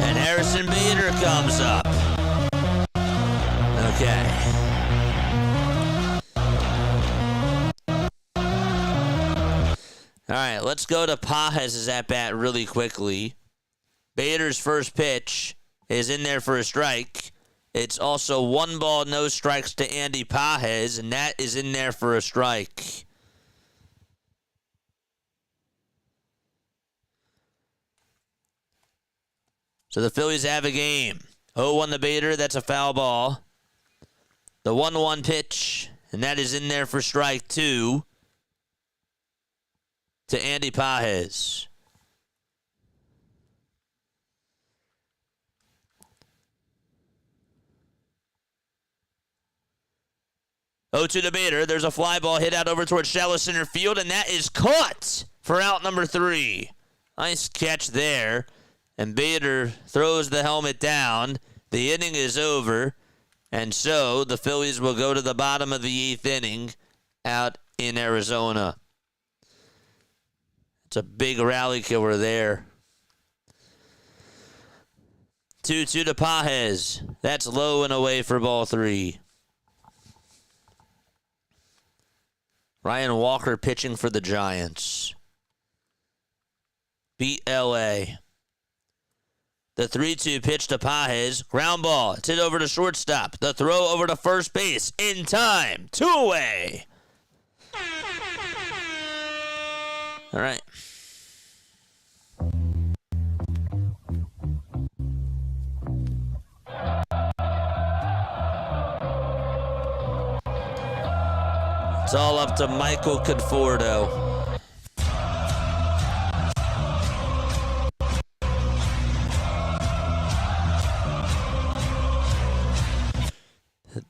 And Harrison Bader comes up. Okay. All right, let's go to Pages' at-bat really quickly. Bader's first pitch is in there for a strike. It's also 1 ball, no strikes to Andy Pages, and that is in there for a strike. So the Phillies have a game. 0-1 to Bader, that's a foul ball. The 1-1 pitch, and that is in there for strike 2 to Andy Pages. Oh, to the Bader. There's a fly ball hit out over towards shallow center field, and that is caught for out number 3. Nice catch there. And Bader throws the helmet down. The inning is over. And so the Phillies will go to the bottom of the 8th inning out in Arizona. It's a big rally killer there. 2-2 to Pages. That's low and away for ball 3. Ryan Walker pitching for the Giants. Beat L.A. The 3-2 pitch to Pages. Ground ball. It's hit over to shortstop. The throw over to first base. In time. 2 away. All right. It's all up to Michael Conforto.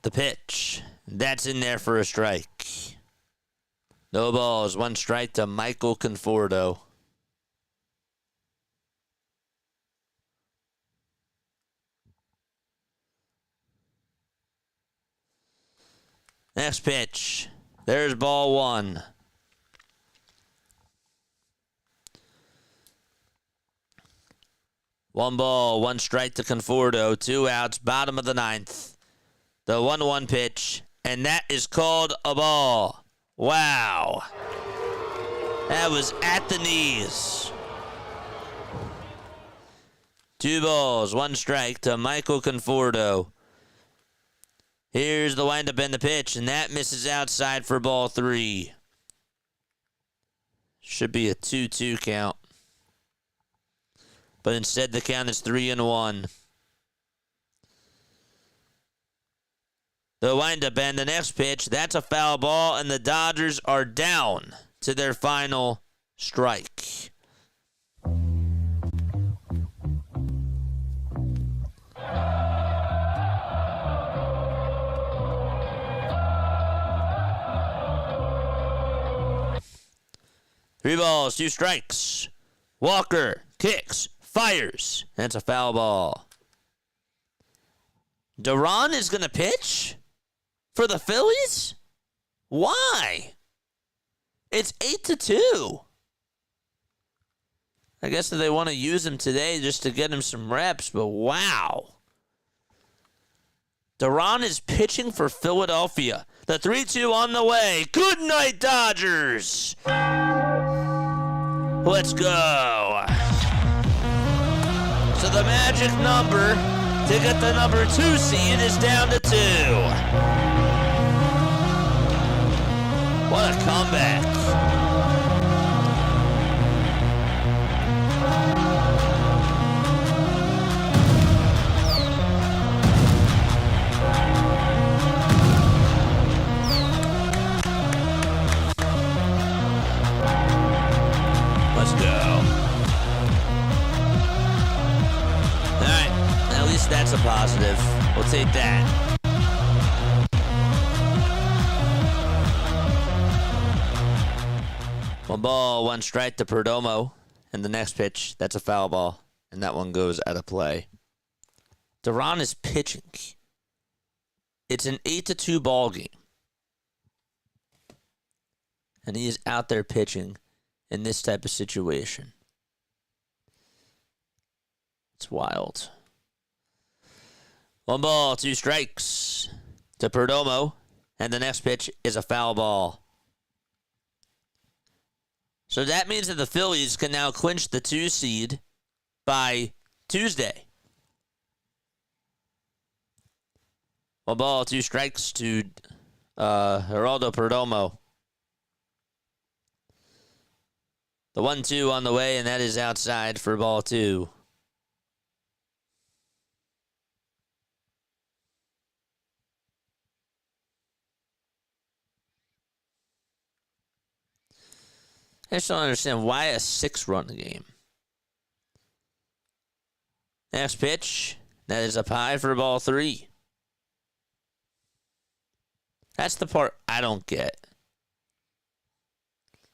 The pitch. That's in there for a strike. No balls. 1 strike to Michael Conforto. Next pitch. There's ball 1. One ball, 1 strike to Conforto. 2 outs, bottom of the 9th. The 1-1 pitch, and that is called a ball. Wow. That was at the knees. 2 balls, 1 strike to Michael Conforto. Here's the windup and the pitch, and that misses outside for ball 3. Should be a 2-2 count. But instead the count is 3-1. The windup and the next pitch, that's a foul ball, and the Dodgers are down to their final strike. Three balls, 2 strikes. Walker kicks, fires. That's a foul ball. Duran is going to pitch for the Phillies? Why? It's 8-2. I guess that they want to use him today just to get him some reps, but wow. Duran is pitching for Philadelphia. The 3-2 on the way. Good night, Dodgers. Let's go. So the magic number to get the number 2 seed is down to 2. What a comeback. Let's go. All right, at least that's a positive. We'll take that. One ball, one strike to Perdomo. And the next pitch, that's a foul ball. And that one goes out of play. Duran is pitching. It's an 8-2 ball game. And he is out there pitching in this type of situation. It's wild. One ball, 2 strikes to Perdomo. And the next pitch is a foul ball. So that means that the Phillies can now clinch the 2 seed by Tuesday. One ball, 2 strikes to Geraldo Perdomo. The 1-2 on the way, and that is outside for ball 2. I just don't understand why a 6-run game. Next pitch, that is up high for ball 3. That's the part I don't get.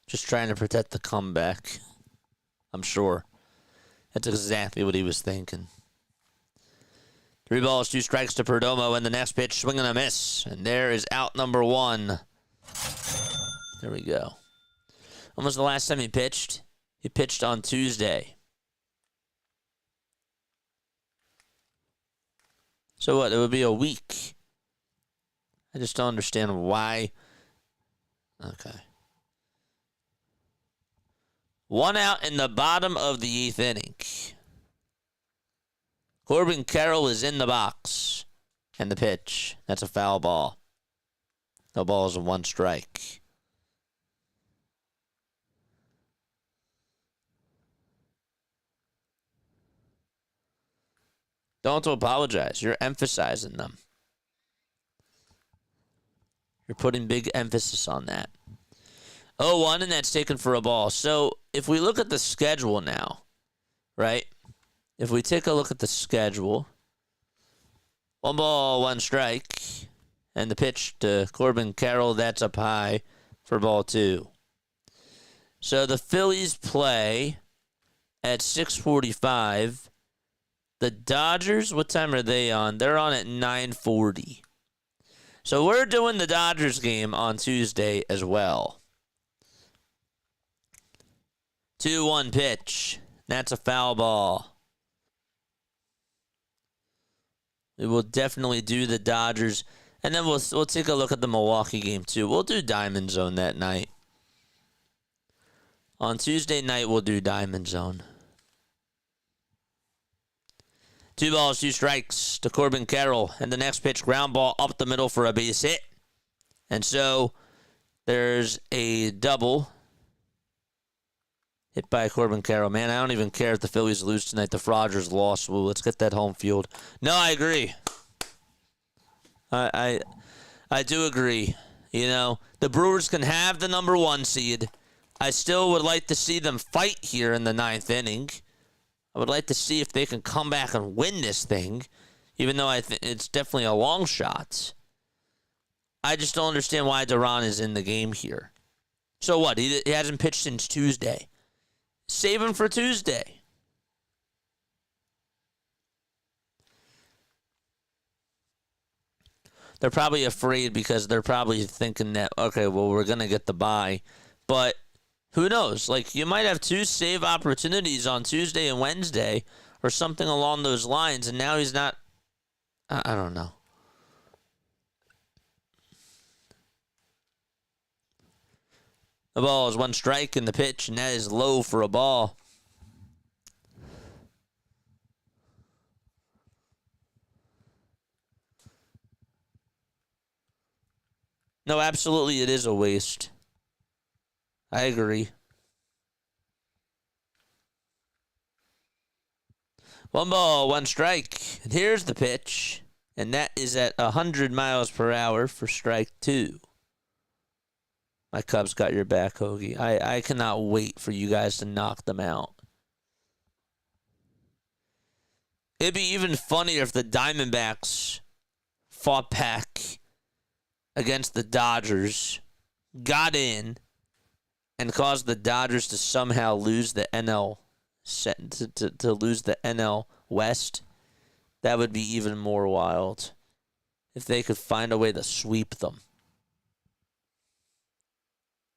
Just trying to protect the comeback. I'm sure. That's exactly what he was thinking. 3 balls, 2 strikes to Perdomo, and the next pitch, swing and a miss. And there is out number 1. There we go. When was the last time he pitched? He pitched on Tuesday. So what? It would be a week. I just don't understand why. Okay. 1 out in the bottom of the 8th inning. Corbin Carroll is in the box. And the pitch. That's a foul ball. No balls and 1 strike. Don't apologize. You're emphasizing them. You're putting big emphasis on that. 0-1, and that's taken for a ball. So if we look at the schedule now, right? If we take a look at the schedule, 1 ball, 1 strike, and the pitch to Corbin Carroll, that's up high for ball 2. So the Phillies play at 6:45. The Dodgers, what time are they on? They're on at 9:40. So we're doing the Dodgers game on Tuesday as well. 2-1 pitch. That's a foul ball. We will definitely do the Dodgers. And then we'll take a look at the Milwaukee game too. We'll do Diamond Zone that night. On Tuesday night, we'll do Diamond Zone. 2 balls, 2 strikes to Corbin Carroll. And the next pitch, ground ball up the middle for a base hit. And so there's a double hit by Corbin Carroll. Man, I don't even care if the Phillies lose tonight. The Rogers lost. Well, let's get that home field. No, I agree. I do agree. You know, the Brewers can have the number 1 seed. I still would like to see them fight here in the 9th inning. I would like to see if they can come back and win this thing, even though I think it's definitely a long shot. I just don't understand why Duran is in the game here. So what? He hasn't pitched since Tuesday. Save him for Tuesday. They're probably afraid because they're probably thinking that, okay, well, we're going to get the bye. But who knows? Like, you might have 2 save opportunities on Tuesday and Wednesday or something along those lines, and now he's not. I don't know. The ball is 1 strike in the pitch, and that is low for a ball. No, absolutely it is a waste. I agree. 1 ball, 1 strike. And here's the pitch. And that is at 100 miles per hour for strike 2. My Cubs got your back, Hoagie. I cannot wait for you guys to knock them out. It'd be even funnier if the Diamondbacks fought back against the Dodgers, got in, and caused the Dodgers to somehow lose the NL to lose the NL West. That would be even more wild if they could find a way to sweep them.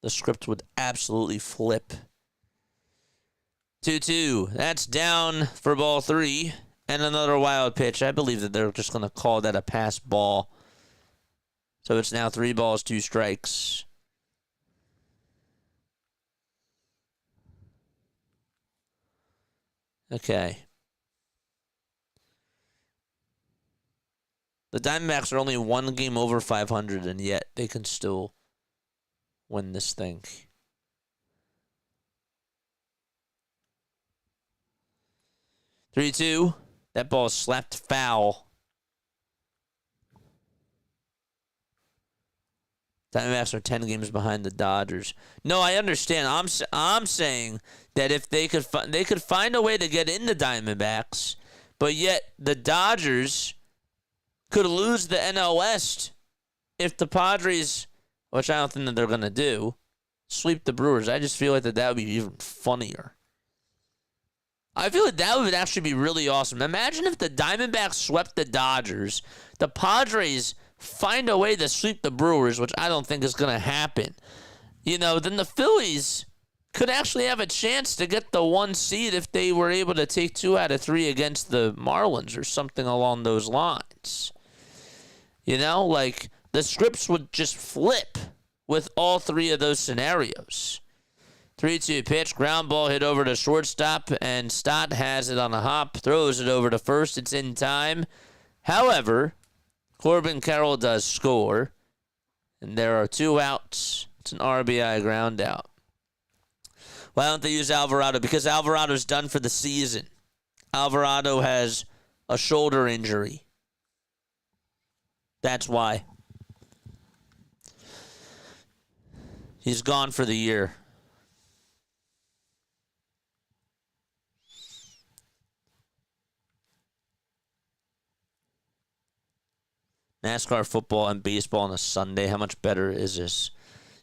The script would absolutely flip. 2-2. That's down for ball 3. And another wild pitch. I believe that they're just going to call that a pass ball. So it's now 3 balls, 2 strikes. Okay. The Diamondbacks are only 1 game over 500, and yet they can still win this thing. Three-two. That ball is slapped foul. Diamondbacks are 10 games behind the Dodgers. No, I understand. I'm saying that if they could find a way to get in the Diamondbacks, but yet the Dodgers could lose the NL West if the Padres, which I don't think that they're going to do, sweep the Brewers. I just feel like that would be even funnier. I feel like that would actually be really awesome. Imagine if the Diamondbacks swept the Dodgers, the Padres find a way to sweep the Brewers, which I don't think is going to happen. You know, then the Phillies could actually have a chance to get the 1 seed if they were able to take 2 out of 3 against the Marlins or something along those lines. You know, like the scripts would just flip with all 3 of those scenarios. 3-2 pitch, ground ball hit over to shortstop, and Stott has it on a hop, throws it over to first. It's in time. However, Corbin Carroll does score, and there are 2 outs. It's an RBI ground out. Why don't they use Alvarado? Because Alvarado's done for the season. Alvarado has a shoulder injury. That's why. He's gone for the year. NASCAR football and baseball on a Sunday. How much better is this?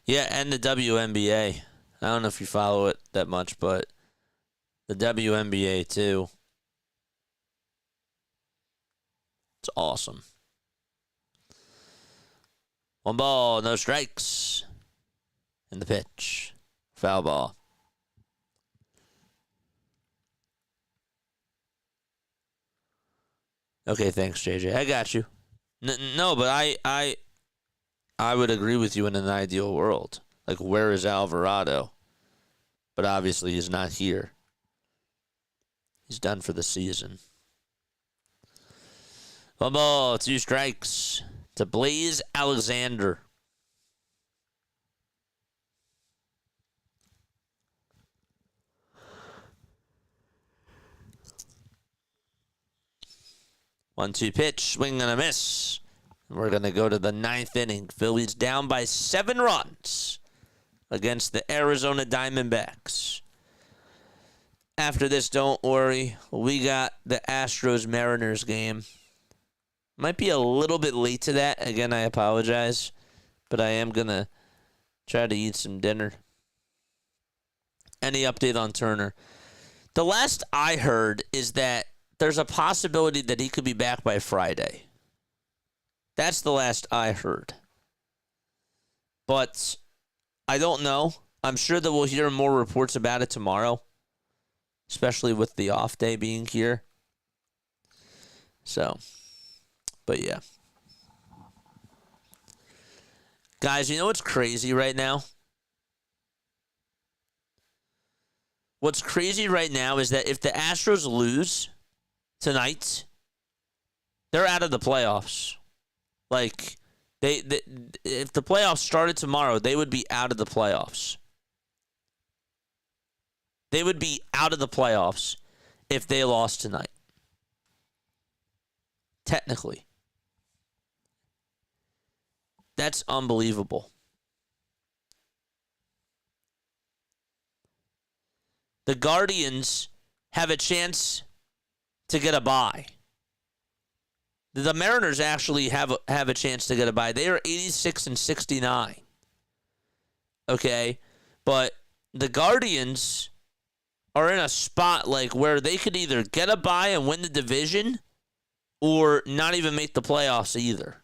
Yeah, and the WNBA. I don't know if you follow it that much, but the WNBA too. It's awesome. 1 ball, no strikes. In the pitch. Foul ball. Okay, thanks, JJ. I got you. No, but I would agree with you in an ideal world. Like, where is Alvarado? But obviously he's not here. He's done for the season. 1 ball, 2 strikes to Blaze Alexander. One-two pitch, swing and a miss. We're going to go to the 9th inning. Phillies down by 7 runs against the Arizona Diamondbacks. After this, don't worry. We got the Astros-Mariners game. Might be a little bit late to that. Again, I apologize. But I am going to try to eat some dinner. Any update on Turner? The last I heard is that there's a possibility that he could be back by Friday. That's the last I heard. But I don't know. I'm sure that we'll hear more reports about it tomorrow, especially with the off day being here. So, but yeah. Guys, you know what's crazy right now? What's crazy right now is that if the Astros lose tonight, they're out of the playoffs. Like, if the playoffs started tomorrow, they would be out of the playoffs. They would be out of the playoffs if they lost tonight. Technically. That's unbelievable. The Guardians have a chance to get a bye. The Mariners actually have a chance to get a bye. They are 86 and 69. Okay? But the Guardians are in a spot like where they could either get a bye and win the division or not even make the playoffs either.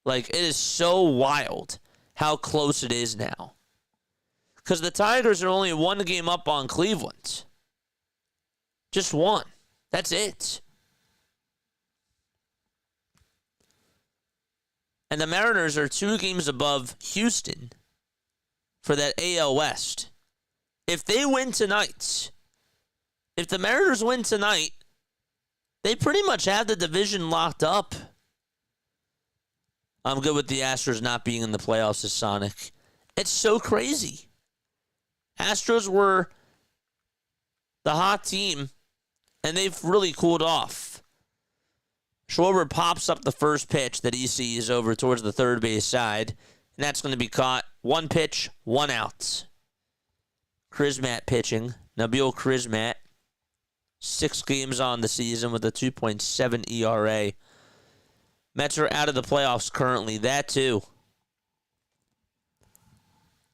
Like, it is so wild how close it is now. Because the Tigers are only one game up on Cleveland. Just one. That's it. And the Mariners are 2 games above Houston for that AL West. If they win tonight, if the Mariners win tonight, they pretty much have the division locked up. I'm good with the Astros not being in the playoffs this Sonic. It's so crazy. Astros were the hot team, and they've really cooled off. Schwarber pops up the first pitch that he sees over towards the third base side, and that's going to be caught. 1 pitch, 1 out. Crismatt pitching. Nabil Crismatt, 6 games on the season with a 2.7 ERA. Mets are out of the playoffs currently. That too.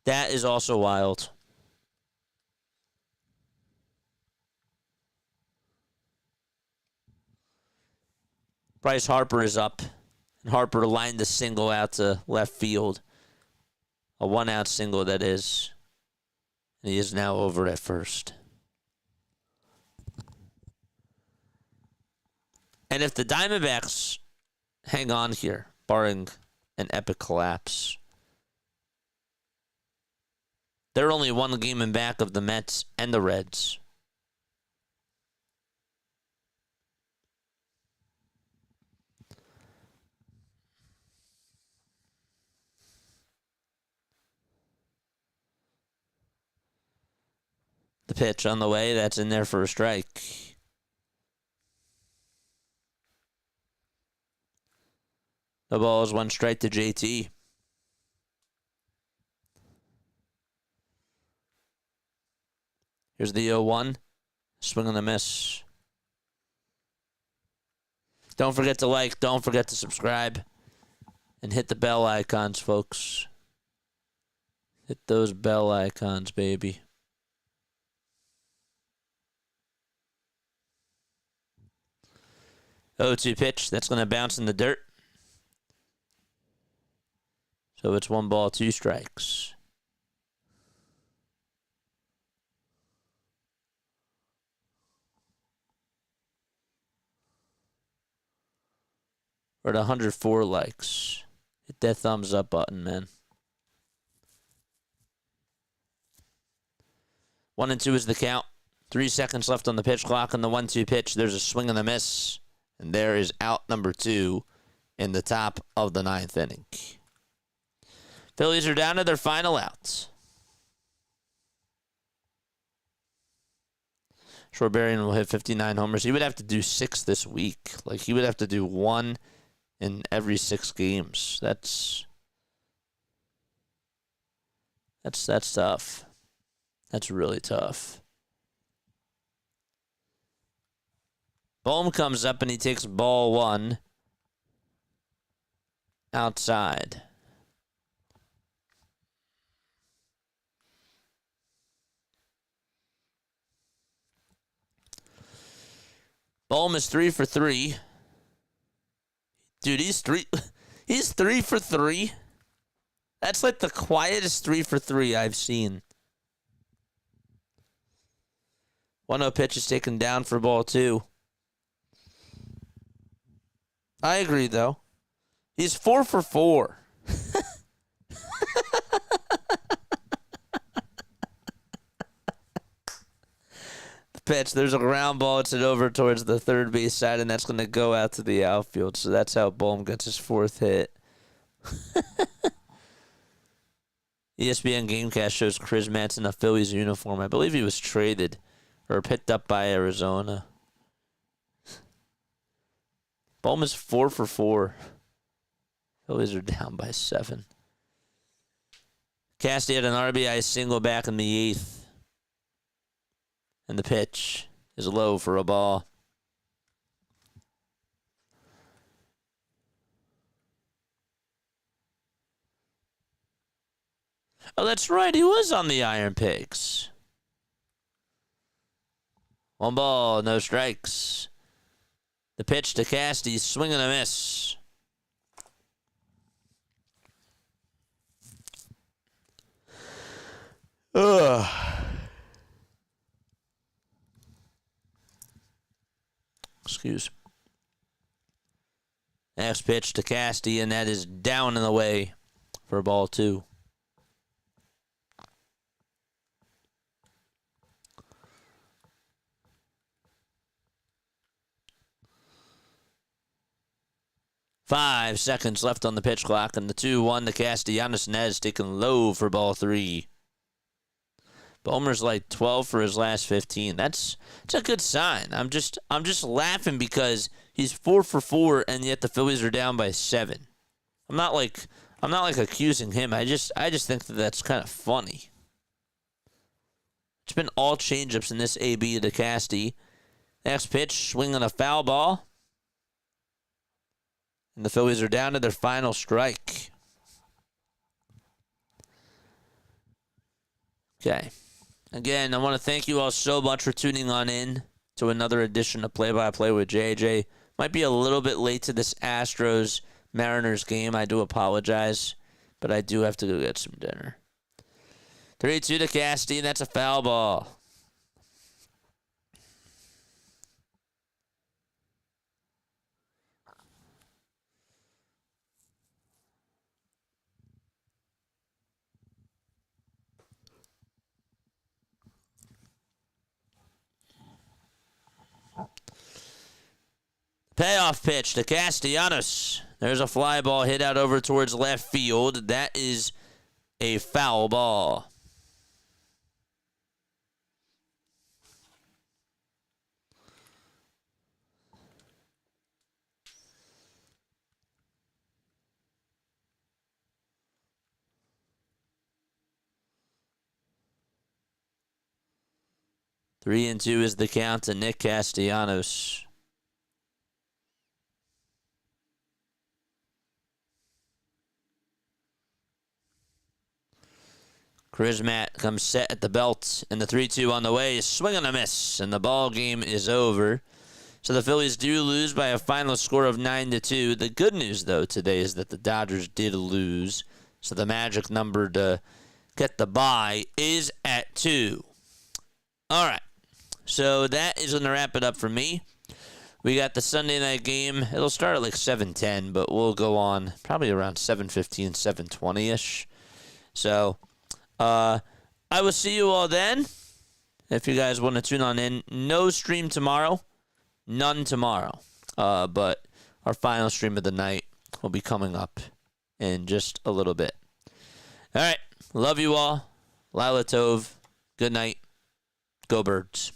That is also wild. Bryce Harper is up. And Harper lined the single out to left field. A 1-out single, that is. And he is now over at first. And if the Diamondbacks hang on here, barring an epic collapse, they're only 1 game in back of the Mets and the Reds. The pitch on the way, that's in there for a strike. The ball is 1 strike to JT. Here's the 0-1. Swing and a miss. Don't forget to like. Don't forget to subscribe. And hit the bell icons, folks. Hit those bell icons, baby. Oh, 2 pitch. That's going to bounce in the dirt. So it's 1 ball, 2 strikes. We're at 104 likes. Hit that thumbs up button, man. 1-2 is the count. 3 seconds left on the pitch clock on the 1-2 pitch. There's a swing and a miss. And there is out number 2 in the top of the 9th inning. Phillies are down to their final outs. Schwarber will hit 59 homers. He would have to do 6 this week. Like, he would have to do 1 in every 6 games. That's tough. That's really tough. Bohm comes up and he takes ball 1 outside. Bohm is 3 for 3. Dude, he's 3 for 3. That's like the quietest 3 for 3 I've seen. 1-0 pitch is taken down for ball 2. I agree, though. He's 4 for 4. pitch. There's a ground ball. It's over towards the third base side, and that's going to go out to the outfield. So that's how Bohm gets his 4th hit. ESPN Gamecast shows Chris Matz in a Phillies uniform. I believe he was traded or picked up by Arizona. Bohm is 4 for 4. Phillies are down by 7. Casty had an RBI single back in the 8th. And the pitch is low for a ball. Oh, that's right. He was on the Iron Pigs. 1 ball, no strikes. The pitch to Casty, swing and a miss. Excuse. Next pitch to Casty, and that is down and away for ball 2. Five seconds left on the pitch clock, and the 2-1 to Castellanos Nez taken low for ball 3. Bomer's like 12 for his last 15. That's a good sign. I'm just laughing because he's 4 for 4, and yet the Phillies are down by 7. I'm not like accusing him. I just think that's kind of funny. It's been all changeups in this AB to Casty. Next pitch, swing on a foul ball. And the Phillies are down to their final strike. Okay. Again, I want to thank you all so much for tuning on in to another edition of Play by Play with JJ. Might be a little bit late to this Astros Mariners game. I do apologize, but I do have to go get some dinner. 3-2 to Casty, and that's a foul ball. Payoff pitch to Castellanos. There's a fly ball hit out over towards left field. That is a foul ball. Three and 2 is the count to Nick Castellanos. Charismat comes set at the belt, and the 3-2 on the way. Swing and a miss, and the ball game is over. So the Phillies do lose by a final score of 9-2. The good news, though, today is that the Dodgers did lose. So the magic number to get the bye is at 2. All right. So that is going to wrap it up for me. We got the Sunday night game. It'll start at like 7:10, but we'll go on probably around 7:15, 7:20-ish. So I will see you all then. If you guys want to tune on in. No stream tomorrow. None tomorrow. But our final stream of the night will be coming up in just a little bit. All right. Love you all. Lila Tov. Good night. Go Birds.